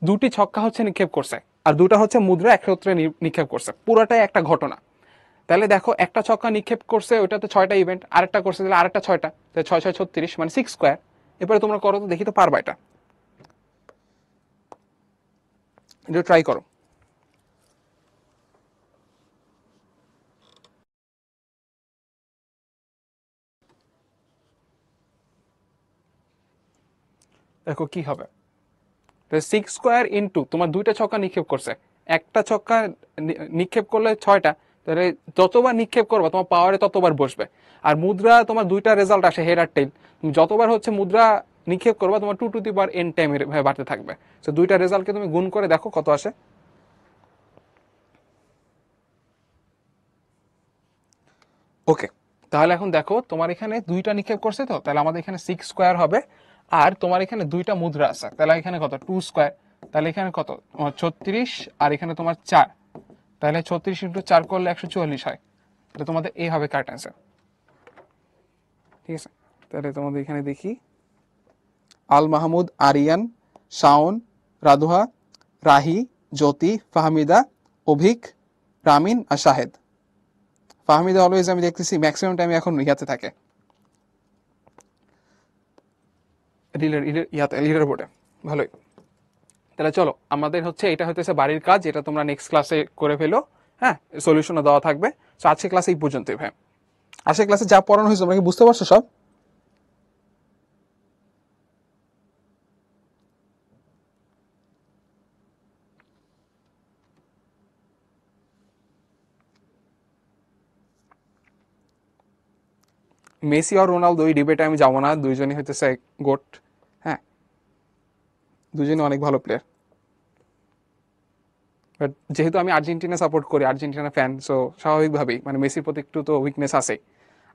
দুটি ছক্কা হচ্ছে নিক্ষেপ করছে আর দুটা হচ্ছে মুদ্রা একত্রে নিক্ষেপ করছে, পুরোটাই একটা ঘটনা। তাহলে দেখো, একটা ছক্কা নিক্ষেপ করছে ওইটাতে 6টা ইভেন্ট, আরেকটা করছে তাহলে আরেকটা 6টা, তাহলে 6×6 = 36, মানে 6 স্কোয়ার। এরপরে তোমরা করো তো দেখি তো পারবা এটা, এটা ট্রাই করো। দেখো কি হবে, 6 স্কোয়ার ইন্টু তোমার দুইটা ছক্কা নিক্ষেপ করছে, একটা ছক্কা নিক্ষেপ করলে 6টা, তাহলে যতবার নিক্ষেপ করবে তোমার পাওয়ারে ততবার বসবে। আর মুদ্রা তোমার দুইটা রেজাল্ট আসে, হেড আর টেইল, তুমি যতবার হচ্ছে মুদ্রা নিক্ষেপ করবা তোমার 2 to the power n time বাড়তে থাকবে। তো দুইটা রেজাল্টকে তুমি গুণ করে দেখো কত আসে। ওকে, তাহলে এখন দেখো তোমার এখানে দুইটা নিক্ষেপ করছে, তো তাহলে আমাদের এখানে 6 স্কোয়ার হবে। আর তোমার এখানে দুইটা মুদ্রা আছে, তাহলে এখানে কত 2 স্কোয়ার, তাহলে এখানে কত 36, আর এখানে তোমার 4, তাহলে 36 × 4 করলে 144 হয়। তাহলে তোমাদের এই হবে কারেক্ট অ্যান্সার। ঠিক আছে, তাহলে তোমাদের এখানে দেখি আল মাহমুদ, আরিয়ান, শাওন, রাধুহা, রাহি, জ্যোতি, ফাহমিদা, অভিক, রামিন আর শাহেদ। ফাহমিদা অলওয়েজ আমি দেখতেছি ম্যাক্সিমাম টাইম এখন ইয়াতে থাকে, লিডার বোর্ডে। ভালোই, তাহলে চলো আমাদের হচ্ছে এটা হতেছে বাড়ির কাজ, এটা তোমরা নেক্সট ক্লাসে করে ফেলো। হ্যাঁ, সলিউশনও দেওয়া থাকবে। তো আজকে ক্লাসে এই পর্যন্তই ভাই। আজকে ক্লাসে যা পড়ানো হয়েছে তোমরা কি বুঝতে পারছো সব? মেসি আর রোনালদো এই ডিবেটে আমি যাবো না, দুইজনই হইতেছে গোট। হ্যাঁ, দুজনই অনেক ভালো প্লেয়ার, বাট যেহেতু আমি আর্জেন্টিনা সাপোর্ট করি, আর্জেন্টিনা ফ্যান, সো স্বাভাবিকভাবেই মানে মেসির প্রতি একটু তো উইকনেস আছে।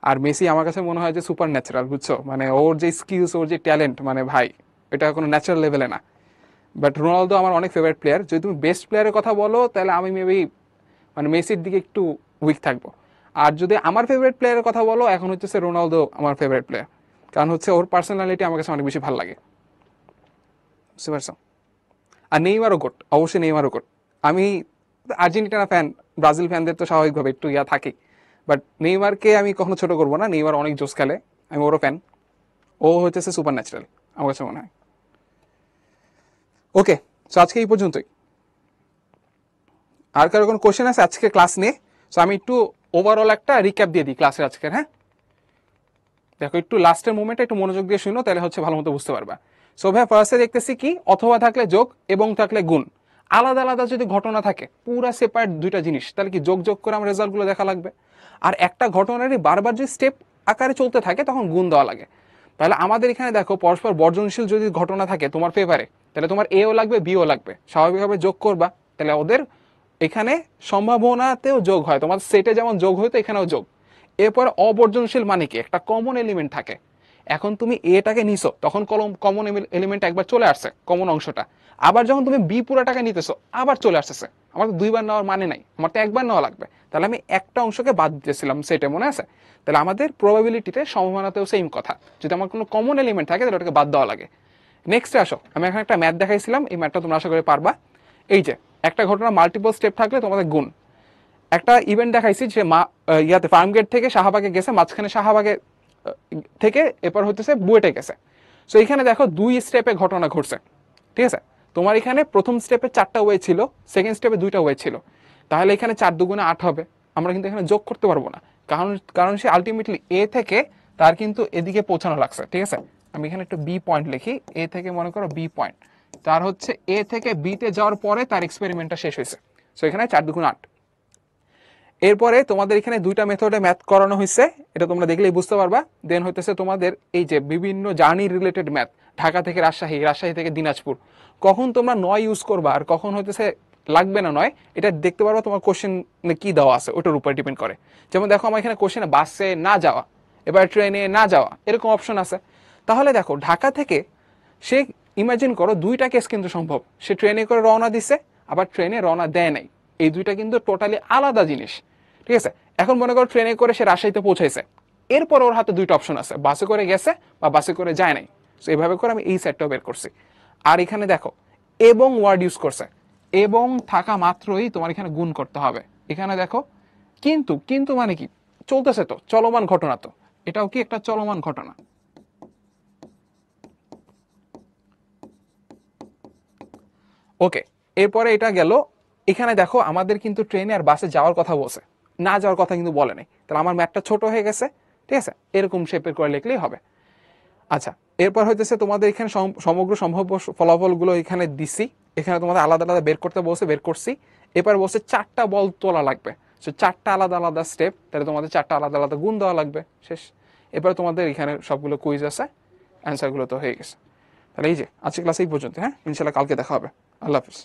আর মেসি আমার কাছে মনে হয় যে সুপার ন্যাচারাল, বুঝছো, মানে ওর যে স্কিলস, ওর যে ট্যালেন্ট, মানে ভাই এটা কোনো ন্যাচারাল লেভেলে না। বাট রোনালদো আমার অনেক ফেভারিট প্লেয়ার। যদি তুমি বেস্ট প্লেয়ারের কথা বলো তাহলে আমি মেবি মানে মেসির দিকে একটু উইক থাকবো। আর যদি আমার ফেভারিট প্লেয়ারের কথা বলো, এখন হচ্ছে রোনালদো আমার ফেভারিট প্লেয়ার, কারণ হচ্ছে ওর পার্সোনালিটি আমার কাছে অনেক বেশি ভালো লাগে। বুঝতে পারছো? আর নেইমারও গোট, অবশ্যই নেইমারও গোট। আমি আর্জেন্টিনা ফ্যান, ব্রাজিল ফ্যানদের তো স্বাভাবিকভাবে একটু ইয়া থাকে, বাট নেইমারকে আমি কখনো ছোট করবো না। নেইমার অনেক জোস খেলে, আমি ওরও ফ্যান। ও হচ্ছে সুপার ন্যাচারাল আমার কাছে মনে হয়। ওকে, সো আজকে এই পর্যন্তই। আর কারো কোনো কোশ্চেন আছে আজকে ক্লাস নিয়ে? সো আমি একটু ওভারঅল একটা রিক্যাপ দিয়ে দিই ক্লাসের আজকের। হ্যাঁ, দেখো একটু লাস্টের মোমেন্টে একটু মনোযোগ দিয়ে শুনো, তাহলে হচ্ছে ভালো মতো বুঝতে পারবা। সো ভাই ফার্স্টে দেখতেছি কি, অথবা থাকলে যোগ এবং থাকলে গুণ। আলাদা আলাদা যদি ঘটনা থাকে, পুরা সেপারেট দুইটা জিনিস, তাহলে কি যোগ যোগ করে আমার রেজাল্টগুলো দেখা লাগবে। আর একটা ঘটনারই বারবার যদি স্টেপ আকারে চলতে থাকে তখন গুণ দেওয়া লাগে। তাহলে আমাদের এখানে দেখো পরস্পর বর্জনশীল যদি ঘটনা থাকে তোমার ফেভারে, তাহলে তোমার এও লাগবে বিও লাগবে, স্বাভাবিকভাবে যোগ করবা। তাহলে ওদের এখানে সম্ভাবনাতেও যোগ হয়, তোমার সেটে যেমন যোগ হইতো এখানেও যোগ। এরপর অবর্জনশীল মানে কি, একটা কমন এলিমেন্ট থাকে। এখন তুমি এটাকে নিছো, তখন কমন এলিমেন্ট একবার চলে আসছে, কমন অংশটা। আবার যখন তুমি বি পুরাটাকে নিতেছো আবার চলে আসতেছে। আমার তো দুইবার নেওয়ার মানে নাই, আমার তো একবার নেওয়া লাগবে। তাহলে আমি একটা অংশকে বাদ দিতেছিলাম সেটে, মনে আছে? তাহলে আমাদের প্রবাবিলিটিতে সম্ভাবনাতেও সেম কথা, যদি আমার কোনো কমন এলিমেন্ট থাকে তাহলে ওটাকে বাদ দেওয়া লাগে। নেক্সটে আসো, আমি এখানে একটা ম্যাথ দেখাইছিলাম, এই ম্যাথটা তোমরা আশা করে পারবা। এই যে একটা ঘটনা মাল্টিপল স্টেপ থাকলে তোমাদের গুণ। একটা ইভেন্ট দেখাইছি যে ইয়াতে ফার্ম গেট থেকে শাহবাগে গেছে, মাঝখানে শাহবাগে থেকে এরপর হতেছে বুয়েটে গেছে। সো এখানে দেখো 2 স্টেপে ঘটনা ঘটছে। ঠিক আছে, তোমার এখানে প্রথম স্টেপে 4টা ওয়ে ছিল, সেকেন্ড স্টেপে 2টা ওয়ে ছিল। তাহলে এখানে 4 দুগুণে 8 হবে। আমরা কিন্তু এখানে যোগ করতে পারবো না, কারণ কারণ সে আলটিমেটলি এ থেকে তার কিন্তু এদিকে পৌঁছানো লাগছে। ঠিক আছে, আমি এখানে একটু বি পয়েন্ট লিখি, এ থেকে মনে করো বি পয়েন্ট, তার হচ্ছে এ থেকে বিতে যাওয়ার পরে তার এক্সপেরিমেন্টটা শেষ হয়েছে। সো এখানে 4 দুগুণ 8। এরপরে তোমাদের এখানে 2টা মেথডে ম্যাথ করানো হয়েছে, এটা তোমরা দেখলেই বুঝতে পারবা। দেন হইতেছে তোমাদের এই যে বিভিন্ন জার্নি রিলেটেড ম্যাথ, ঢাকা থেকে রাজশাহী, রাজশাহী থেকে দিনাজপুর, কখন তোমরা নয় ইউজ করবা আর কখন হইতেছে লাগবে না নয়, এটা দেখতে পারবা তোমার কোশ্চেন কি দেওয়া আছে ওটার উপর ডিপেন্ড করে। যেমন দেখো আমার এখানে কোশ্চেনে বাসে না যাওয়া, এবার ট্রেনে না যাওয়া, এরকম অপশন আছে। তাহলে দেখো ঢাকা থেকে সে, ইমাজিন করো 2টা কেস কিন্তু সম্ভব, সে ট্রেনে করে রওনা দিছে আবার ট্রেনে রওনা দেয় নাই। এই 2টা কিন্তু টোটালি আলাদা জিনিস। ঠিক আছে, এখন মনে করো ট্রেনে করে সে রাজশাহীতে পৌঁছাইছে, এরপর ওর হাতে 2টা অপশন আছে, বাসে করে গেছে বা বাসে করে যায় নাই। তো এইভাবে করে আমি এই সেটটাও বের করছি। আর এখানে দেখো এবং ওয়ার্ড ইউজ করছে, এবং থাকা মাত্রই তোমার এখানে গুণ করতে হবে। এখানে দেখো কিন্তু, কিন্তু মানে কি, চলতেছে তো, চলমান ঘটনা তো, এটাও কি একটা চলমান ঘটনা। ওকে, এরপরে এটা গেল। এখানে দেখো আমাদের কিন্তু ট্রেনে আর বাসে যাওয়ার কথা বলছে, না যাওয়ার কথা কিন্তু বলে নাই। তাহলে আমার ম্যাপটা ছোট হয়ে গেছে। ঠিক আছে, এরকম শেপের করে লিখলেই হবে। আচ্ছা, এরপর হইতেছে তোমাদের এখানে সমগ্র সম্ভাব্য ফলাফলগুলো এখানে দিছি, এখানে তোমাদের আলাদা আলাদা বের করতে বলছে, বের করছি। এরপর বলছে 4টা বল তোলা লাগবে, সো 4টা আলাদা আলাদা স্টেপ, তাহলে তোমাদের 4টা আলাদা আলাদা গুণ দেওয়া লাগবে, শেষ। এরপরে তোমাদের এখানে সবগুলো কুইজ আছে, অ্যান্সারগুলো তো হয়ে গেছে। তাহলে এই যে আজকে ক্লাস এই পর্যন্ত, হ্যাঁ, ইনশাল্লাহ কালকে দেখা হবে। আল্লাহ হাফিজ।